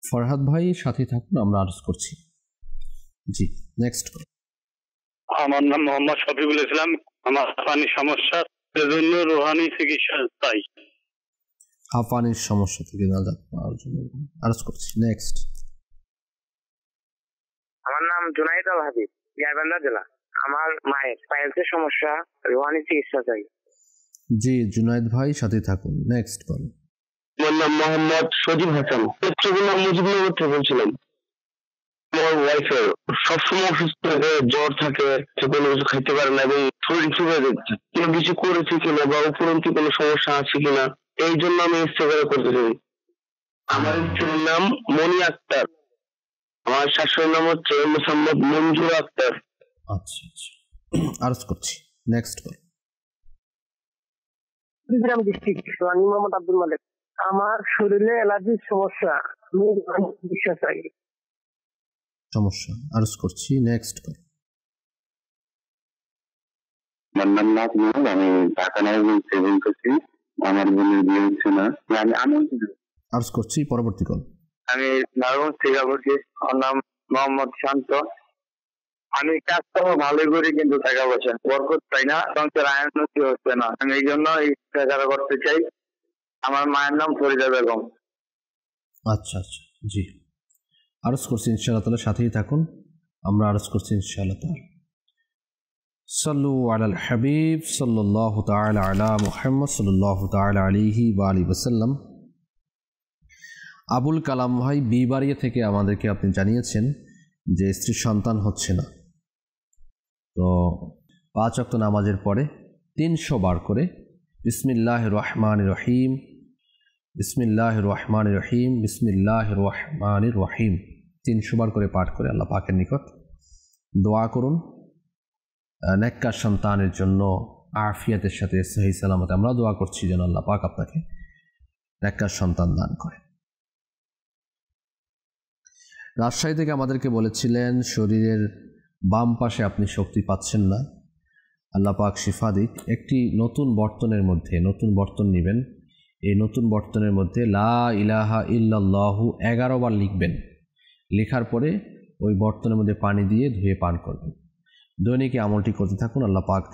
ফরহাদ ভাই, সাথে থাকুন, আমরা আরজ করছি। জি, নেক্সট কল। আমার নাম মোহাম্মদ শফিকুল ইসলাম। আমার পানির সমস্যা, সেজন্য রোহানি চিকিৎসা চাই। হাঁপানির সমস্যা থেকে নাজাত পাওয়ার জন্য আরজ করছি। নেক্সট। আমার নাম জুনাইদ আল হাবিব, গাইবান্ধা জেলা। আমার মায়ের পাইলসের সমস্যা, রোহানি চিকিৎসা চাই। জি জুনাইদ ভাই, সাথে থাকুন। Next call. আমার নাম মোহাম্মদ সজিব হাসান, চট্টগ্রাম মুজিবনগর থেকে বলছিলাম। আমার ওয়াইফের সবসময় অসুস্থ থাকে, জ্বর থাকে, কোনো কিছু খাইতে পারে না এবং শরীর শুকিয়ে যাচ্ছে। কেউ কিছু করেছে কিনা বা উপরন্তু কোনো সমস্যা আছে কিনা, এই জন্য আমি ইস্তেখারা করতে চাই। আমার স্ত্রীর নাম মনি আক্তার, আমার শাশুড়ির নাম হচ্ছে মোহাম্মদ মঞ্জুর আক্তার। আচ্ছা আচ্ছা, আরজ করছি। Next call. Kurigram district, Rani Mohammad Abdul Malik. আমার শরীরে অ্যালার্জির সমস্যা, আমি চিকিৎসা চাই। সমস্যা আরজ করছি। Next call. আমার নাম নাজমুল, আমি ঢাকা নারায়ণগঞ্জ থেকে বলতেছি। আমার বোনের বিয়ে হচ্ছে না, আমি আরজ করছি। পরবর্তী কল। আমি নারায়ণগঞ্জ থেকে বলছি। আমার নাম মোহাম্মদ শান্ত। আমি কাজটা ভালো করি কিন্তু টাকা পয়সা বরকত পাই না, সংসার আয় উন্নতি হচ্ছে না। আমি এই জন্য ইস্তেখারা করতে চাই। আমার মায়ের নাম ফরিদা বেগম। আচ্ছা আচ্ছা, জি আরজ করছি ইনশাআল্লাহ তাআলা, সাথেই থাকুন। আমরা আরজ করছি ইনশাআল্লাহ তাআলা। সাল্লু আলাল হাবিব সাল্লাল্লাহু তাআলা আলা মুহাম্মদ সাল্লাল্লাহু তাআলা আলাইহি ওয়া আলিহি ওয়াসাল্লাম। আবুল কালাম ভাই বিবাড়িয়া থেকে আমাদেরকে আপনি জানিয়েছেন যে স্ত্রীর সন্তান হচ্ছে না। তো 5 ওয়াক্ত নামাজের পরে 300 বার করে বিসমিল্লাহির রহমানির রহিম, বিসমিল্লাহির রহমানির রহিম, বিসমিল্লাহির রহমানির রহিম 300 বার করে পাঠ করে আল্লাহ পাকের নিকট দোয়া করুন নেককার সন্তানের জন্য আফিয়াতের সাথে সহি সালামতে। আমরা দোয়া করছি যেন আল্লাহ পাক আপনাকে নেককার সন্তান দান করে। রাজশাহী থেকে আমাদেরকে বলেছিলেন শরীরের বাম পাশে আপনি শক্তি পাচ্ছেন না, আল্লাহ পাক শিফা দিক। একটি নতুন বর্তনের মধ্যে, নতুন বর্তন নেবেন, এই নতুন বর্তনের মধ্যে লা ইলাহা ইল্লাল্লাহু 11 বার লিখবেন। লেখার পরে ওই বর্তনের মধ্যে পানি দিয়ে ধুয়ে পান করবেন। দৈনিক আমলটি করতে থাকুন, আল্লাহ পাক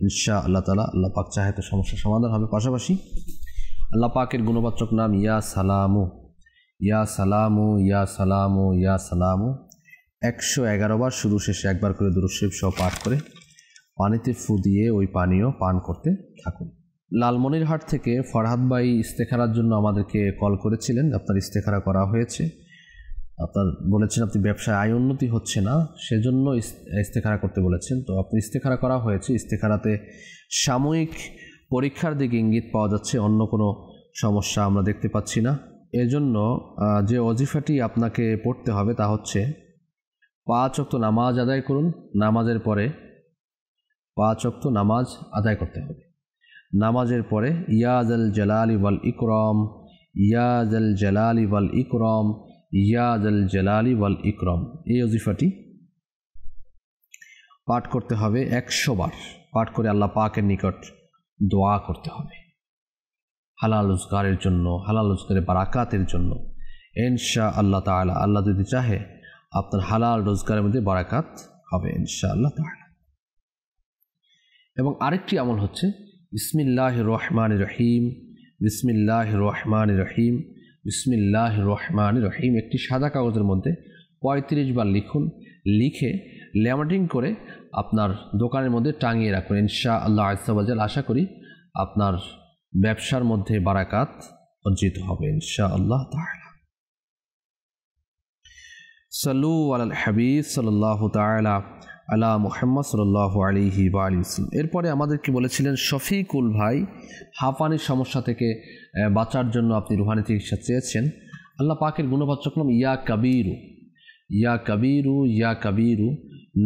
ইনশাআল্লাহ তাআলা আল্লাহ পাক চাহে তো সমস্যার সমাধান হবে। পাশাপাশি আল্লাহ পাকের গুণবাচক নাম ইয়া সালামু, ইয়া সালামু, ইয়া সালামু, ইয়া সালামু 111 বার শুরু শেষে একবার করে দুরূদ শরীফ সহ পাঠ করে পানিতে ফু দিয়ে ওই পানীয় পান করতে থাকুন। লালমনিরহাট থেকে ফরহাদ ভাই ইস্তেখারার জন্য আমাদেরকে কল করেছিলেন। আপনার ইস্তেখারা করা হয়েছে। আপনার বলেছেন আপনি ব্যবসায় আয় উন্নতি হচ্ছে না, সেজন্য ইস্তেখারা করতে বলেছেন। তো আপনি ইস্তেখারা করা হয়েছে। ইস্তেখারাতে সাময়িক পরীক্ষার দিকে ইঙ্গিত পাওয়া যাচ্ছে, অন্য কোনো সমস্যা আমরা দেখতে পাচ্ছি না। এজন্য যে ওজিফাটি আপনাকে পড়তে হবে তা হচ্ছে 5 ওয়াক্ত নামাজ আদায় করুন। নামাজের পরে 5 ওয়াক্ত নামাজ আদায় করতে হবে। নামাজের পরে ইয়া জাল জালালি ওয়াল ইকরাম, ইয়া জাল জালালি ওয়াল ইকরাম, ইয়া জাল জালালি ওয়াল ইকরাম, এই ওজিফাটি পাঠ করতে হবে 100 বার। পাঠ করে আল্লাহ পাকের নিকট দোয়া করতে হবে হালাল রোজগারের জন্য, হালাল রোজগারের বারাকাতের জন্য। ইনশাআল্লাহ তাআলা আল্লাহ যদি চাহে আপনার হালাল রোজগারের মধ্যে বারাকাত হবে ইনশাআল্লাহ তাআলা। এবং আরেকটি আমল হচ্ছে বিসমিল্লাহির রহমানির রহিম, বিসমিল্লাহির রহমানির রহিম, বিসমিল্লাহির রহমানির রহিম একটি সাদা কাগজের মধ্যে 35 বার লিখুন। লিখে ল্যামিনেটিং করে আপনার দোকানের মধ্যে টাঙিয়ে রাখুন। ইনশাআল্লাহ আজ্জা ওয়া জাল আশা করি আপনার ব্যবসার মধ্যে বারাকাত অর্জিত হবে ইনশাআল্লাহ তাআলা। সাল্লু আলাল হাবিব সাল্লাল্লাহু তাআলা আলা মুহাম্মদ সাল্লাল্লাহু আলাইহি ওয়া আলিহি ওয়াসাল্লাম। এরপরে আমাদেরকে বলেছিলেন শফিকুল ভাই হাঁপানির সমস্যা থেকে বাঁচার জন্য আপনি রুহানি চিকিৎসা চেয়েছেন। আল্লাহ পাকের গুণবাচক নাম ইয়া কাবীরু, ইয়া কাবীরু, ইয়া কাবীরু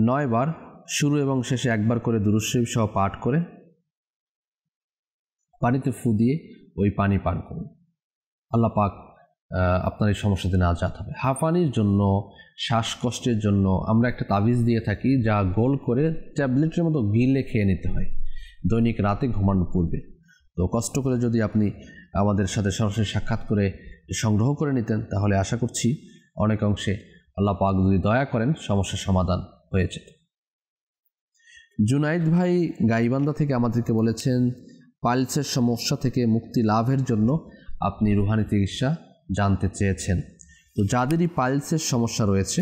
9 বার শুরু এবং শেষে একবার করে দুরূদ শরীফ সহ পাঠ করে পানিতে ফু দিয়ে ওই পানি পান করুন। আল্লাহ পাক আপনার এই সমস্যাতে নাজাত হবে। হাঁপানির জন্য, শ্বাসকষ্টের জন্য আমরা একটা তাবিজ দিয়ে থাকি, যা গোল করে ট্যাবলেটের মতো গিলে খেয়ে নিতে হয় দৈনিক রাতে ঘুমানোর পূর্বে। তো কষ্ট করে যদি আপনি আমাদের সাথে সরাসরি সাক্ষাৎ করে সংগ্রহ করে নিতেন তাহলে আশা করছি অনেক অংশে আল্লাহ পাক যদি দয়া করেন সমস্যার সমাধান হয়ে যেত। জুনাইদ ভাই গাইবান্ধা থেকে আমাদেরকে বলেছেন পাইলসের সমস্যা থেকে মুক্তি লাভের জন্য আপনি রুহানি চিকিৎসা জানতে চেয়েছেন। তো যাদেরই পাইলসের সমস্যা রয়েছে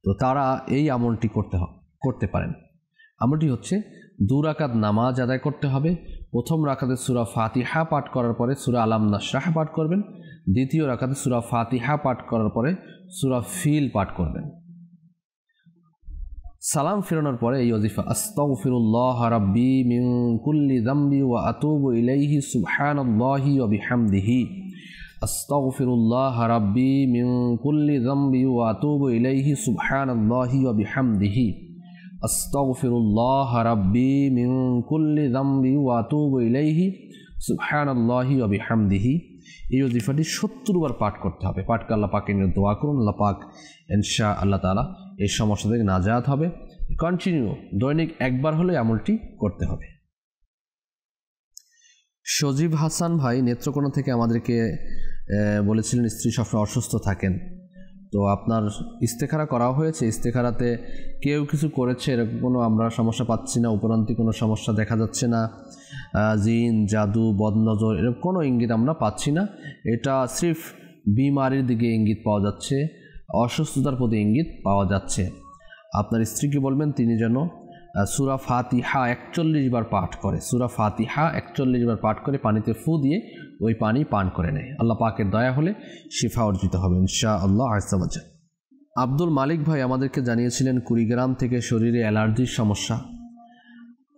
তো তারা এই আমলটি করতে পারেন। আমলটি হচ্ছে 2 রাকাত নামাজ আদায় করতে হবে। প্রথম রাকাতে সূরা ফাতিহা পাঠ করার পরে সূরা আলাম নাশরাহ পাঠ করবেন। দ্বিতীয় রাকাতে সূরা ফাতিহা পাঠ করার পরে সূরা ফিল পাঠ করবেন। সালাম ফিরানোর পরে এই ওজিফা আস্তাগফিরুল্লাহ রাব্বি মিন কুল্লি যামবি ওয়া আতুবু ইলাইহি সুবহানাল্লাহি ওয়া বিহামদিহি, আস্তাগফিরুল্লাহ রাব্বি মিন কুল্লি যামবি ওয়া আতুবু ইলাইহি সুবহানাল্লাহি ওয়া বিহামদিহি, আস্তাগফিরুল্লাহ রাব্বি মিন কুল্লি যামবি ওয়া আতুবু ইলাইহি সুবহানাল্লাহি ওয়া বিহামদিহি। এই ওজিফাটি 70 বার পাঠ করতে হবে। পাঠ করে আল্লাহ পাকের নিয়ে দোয়া করুন। আল্লাহ পাক ইনশাআল্লাহ তাআলা এই সমস্যা থেকে নাজাত হবে। কন্টিনিউ দৈনিক একবার হলে আমলটি করতে হবে। সজীব হাসান ভাই নেত্রকোনা থেকে আমাদেরকে বলেছিলেন স্ত্রী সবসময় অসুস্থ থাকেন। তো আপনার ইস্তেখারা করা হয়েছে। ইস্তেখারাতে কেউ কিছু করেছে এরকম কোনো আমরা সমস্যা পাচ্ছি না, উপরান্তি কোনো সমস্যা দেখা যাচ্ছে না, জিন জাদু বদনজর এরকম কোনো ইঙ্গিত আমরা পাচ্ছি না। এটা সির্ফ বিমারির দিকে ইঙ্গিত পাওয়া যাচ্ছে, অসুস্থতার প্রতি ইঙ্গিত পাওয়া যাচ্ছে। আপনার স্ত্রীকে বলবেন তিনি যেন সূরা ফাতিহা 41 বার পাঠ করে, সূরা ফাতিহা 41 বার পাঠ করে পানিতে ফু দিয়ে ওই পানি পান করে নেয়। আল্লাহ পাকের দয়া হলে শিফা অর্জিত হবে ইনশাআল্লাহ আজ্জা ওয়া জাল। আব্দুল মালিক ভাই আমাদেরকে জানিয়েছিলেন কুড়িগ্রাম থেকে শরীরে অ্যালার্জির সমস্যা।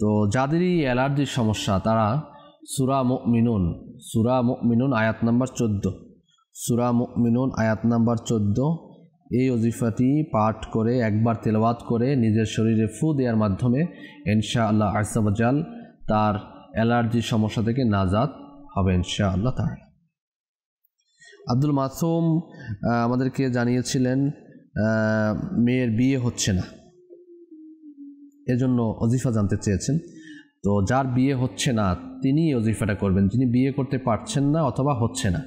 তো যাদেরই অ্যালার্জির সমস্যা তারা সূরা মুমিনুন আয়াত নাম্বার 14, সূরা মুমিনুন আয়াত নাম্বার 14 এই ওজিফাটি পাঠ করে একবার তেলাওয়াত করে নিজের শরীরে ফু দেওয়ার মাধ্যমে ইনশাআল্লাহ আজ্জা ওয়া জাল তার অ্যালার্জির সমস্যা থেকে নাজাত হবে ইনশাআল্লাহ তাআলা। আব্দুল মাসুম আমাদেরকে জানিয়েছিলেন মেয়ের বিয়ে হচ্ছে না, এজন্য ওজিফা জানতে চেয়েছেন। তো যার বিয়ে হচ্ছে না তিনি ওজিফাটা করবেন, যিনি বিয়ে করতে পারছেন না অথবা হচ্ছে না,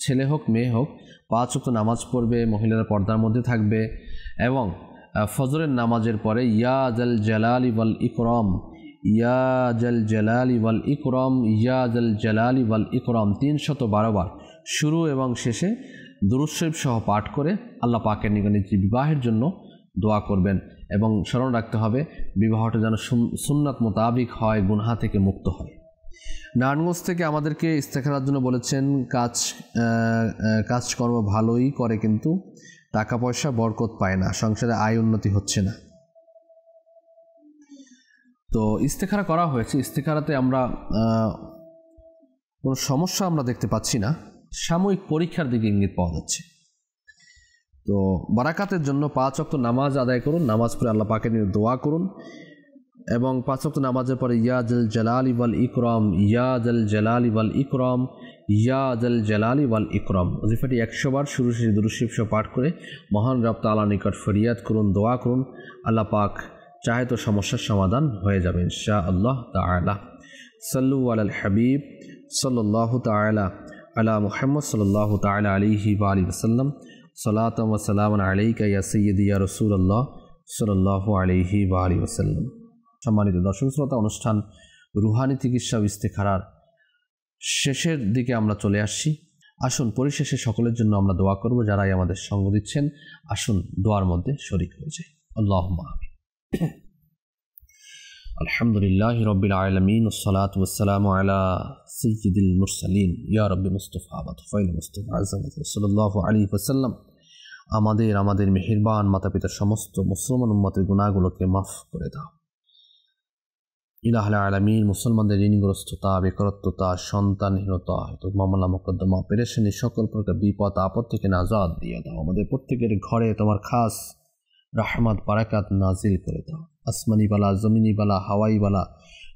ছেলে হোক মেয়ে হোক 5 ওয়াক্ত নামাজ পড়বে, মহিলারা পর্দার মধ্যে থাকবে এবং ফজরের নামাজের পরে ইয়া জাল জালালি ওয়াল ইকরাম, ইয়া জাল জালালি ওয়াল ইকরাম, ইয়া জাল জালালি ওয়াল ইকরাম 312 বার শুরু এবং শেষে দুরূদ শরীফ সহ পাঠ করে আল্লাহ পাকের নিকটে বিবাহের জন্য দোয়া করবেন এবং স্মরণ রাখতে হবে বিবাহটা যেন সুন্নাত মোতাবিক হয়, গুনহা থেকে মুক্ত হয়। নারায়ণগঞ্জ থেকে আমাদেরকে ইস্তেখারার জন্য বলেছেন কাজকর্ম ভালোই করে কিন্তু টাকা পয়সা বরকত পায় না, সংসারে আয় উন্নতি হচ্ছে না। তো ইস্তেখারা করা হয়েছে, ইস্তেখারাতে আমরা কোনো সমস্যা আমরা দেখতে পাচ্ছি না, সাময়িক পরীক্ষার দিকে ইঙ্গিত পাওয়া যাচ্ছে। তো বারাকাতের জন্য 5 ওয়াক্ত নামাজ আদায় করুন, নামাজ পড়ে আল্লাহ পাকের নিয়ে দোয়া করুন এবং 5 ওয়াক্ত নামাজের পরে ইয়া জাল জালালি ওয়াল ইকরাম, ইয়া জাল জালালি ওয়াল ইকরাম, ইয়া জাল জালালি ওয়াল ইকরাম ওজিফাটি 100 বার শুরু শেষে দুরূদ শরীফ সহ পাঠ করে মহান রব তাআলার নিকট ফরিয়াদ করুন, দোয়া করুন, আল্লাহ পাক চাহে তো সমস্যার সমাধান হয়ে যাবে ইনশাআল্লাহ তাআলা। সাল্লু আলাল হাবিব সাল্লাল্লাহু তাআলা আলা মুহাম্মদ সাল্লাল্লাহু তাআলা আলাইহি ওয়া আলিহি ওয়াসাল্লাম। সালাতাম ওয়া সালামান আলাইকা ইয়া সাইয়্যিদি ইয়া রাসূলুল্লাহ সাল্লাল্লাহু আলাইহি ওয়া আলিহি ওয়াসাল্লাম। সম্মানিত দর্শক শ্রোতা, অনুষ্ঠান রুহানি চিকিৎসা ও ইস্তেখারার শেষের দিকে আমরা চলে আসছি। আসুন পরিশেষে সকলের জন্য আমরা দোয়া করব, যারাই আমাদের সঙ্গ দিচ্ছেন আসুন দোয়ার মধ্যে শরীক হয়ে যাই। আল্লাহুম্মা আমিন। আলহামদুলিল্লাহি রাব্বিল আলামিন ওয়াসসালাতু ওয়াসসালামু আলা সাইয়্যিদিল মুরসালিন ইয়া রাব্বি মুস্তাফা ওয়া তুফাইল মুস্তাফা আযম সাল্লাল্লাহু আলাইহি ওয়াসাল্লাম। আমাদের মেহেরবান মাতা-পিতা সমস্ত মুসলমান উম্মতের গুনাহগুলোকে মাফ করে দাও। ইলাহুল আলামিন, মুসলমানদের ঋণগ্রস্ততা, বেকারত্বতা, সন্তানহীনতা, মামলা মোকদ্দমা, পেরেশানি, সকল প্রকার বিপদ আপদ থেকে নাজাত দিয়ে দাও। আমাদের প্রত্যেকের ঘরে তোমার খাস রাহমাত বারাকাত নাজিল করে দাও। আসমানি বালা, জমিনি বালা, হাওয়াই বালা,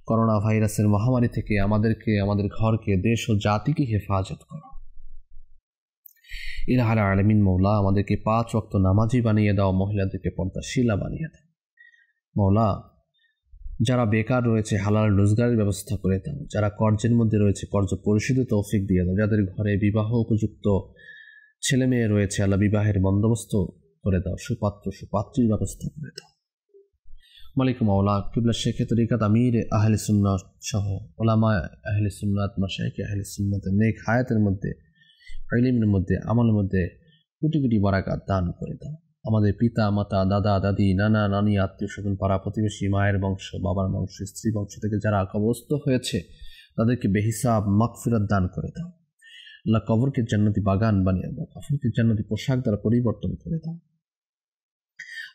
করোনা ভাইরাসের মহামারী থেকে আমাদেরকে, আমাদের ঘরকে, দেশ ও জাতিকে হেফাজত করো। ইলাহুল আলামিন মওলা, আমাদেরকে 5 ওয়াক্ত নামাজি বানিয়ে দাও, মহিলাদেরকে পর্দাশীলা বানিয়ে দাও। মওলা, যারা বেকার রয়েছে হালাল রোজগারের ব্যবস্থা করে দাও, যারা কর্জের মধ্যে রয়েছে কর্জ পরিশোধে তৌফিক দিয়ে দাও, যাদের ঘরে বিবাহ উপযুক্ত ছেলে মেয়ে রয়েছে আল্লাহ বিবাহের বন্দোবস্ত করে দাও, সুপাত্র সুপাত্রীর ব্যবস্থা করে দাও। মালিক মাওলা, কিবলা শেখ তরিকাত আমির আহলে সুন্নাত সহ ওলামা আহলে সুন্নাত, মাশায়েখ আহলে সুন্নাতের নেক হায়াতের মধ্যে, ইলমের মধ্যে, আমলের মধ্যে কোটি কোটি বারাকাত দান করে দাও। আমাদের পিতা মাতা, দাদা দাদি, নানা নানি, আত্মীয় স্বজন, পাড়া প্রতিবেশী, মায়ের বংশ, বাবার বংশ, স্ত্রী বংশ থেকে যারা কবরস্থ হয়েছে তাদেরকে বেহিসাব মাগফিরাত দান করে দাও। আল্লাহ কবরকে জান্নাতি বাগান বানিয়ে দাও, কাফনকে জান্নাতি পোশাক দ্বারা পরিবর্তন করে দাও।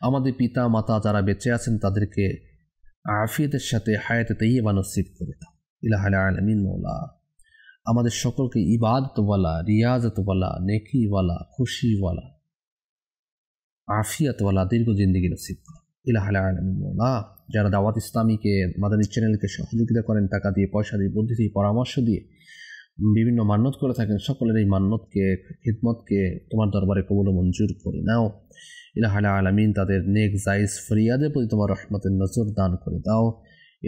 আমাদের পিতা মাতা যারা বেঁচে আছেন তাদেরকে আফিয়তের সাথে হায়াতে তাইয়্যিবা নসিব করে দাও। ইলাহুল আলামিন মওলা, আমাদের সকলকে ইবাদতওয়ালা, রিয়াজতওয়ালা, নেকিওয়ালা, খুশিওয়ালা, আফিয়াতওয়ালা দীর্ঘ জিন্দেগি নসিব করো। ইলাহুল আলামিন মওলা, যারা দাওয়াত ইসলামীকে, মাদানী চ্যানেলকে সহযোগিতা করেন টাকা দিয়ে, পয়সা দিয়ে, বুদ্ধি দিয়ে, পরামর্শ দিয়ে, বিভিন্ন মান্যত করে থাকেন, সকলের এই মান্যতকে, খিদমতকে তোমার দরবারে কবুল ও মঞ্জুর করে নাও। ইলাহুল আলামিন, তাদের নেক জায়েজ ফরিয়াদের প্রতি তোমার রহমতের নজর দান করে দাও।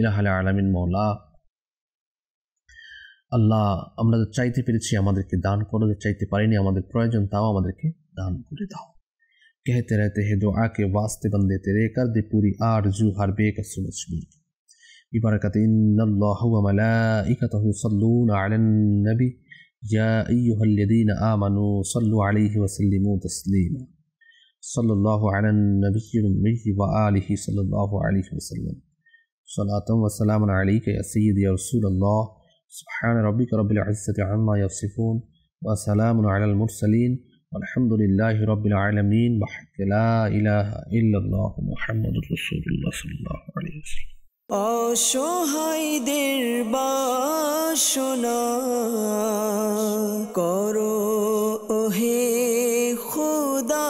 ইলাহুল আলামিন মওলা, আল্লাহ, আমরা যা চাইতে পেরেছি আমাদেরকে দান করো, যা চাইতে পারিনি আমাদের প্রয়োজন তাও আমাদেরকে দান করে দাও। कहते रहते हैं दुआ के वास्ते बंदे तेरे, कर दे पूरी आरज़ू हर बेकस मजबूर की बरकत इन्नल्लाह व मलाइकतहु युसल्लूना अलन नबी या अय्युहल्लज़ीना आमनू सल्लु अलैहि व सल्लिमू तस्लीमा सल्लल्लाहु अलन नबिय्यिल उम्मी व आलिहि सल्लल्लाहु अलैहि वसल्लम सलातन व सलामन अलैका या सय्यदी या रसूलल्लाह सुब्हान रब्बिका रब्बिल इज्जति अम्मा यसिफून व सलामुन अलल मुरसलीन আলহামদুলিল্লাহি রাব্বিল আলামিন ওয়া লা ইলাহা ইল্লাল্লাহু মুহাম্মাদুর রাসূলুল্লাহ সাল্লাল্লাহু আলাইহি ওয়াসাল্লাম। অসহায়দের বাসনা করো ওহে খোদা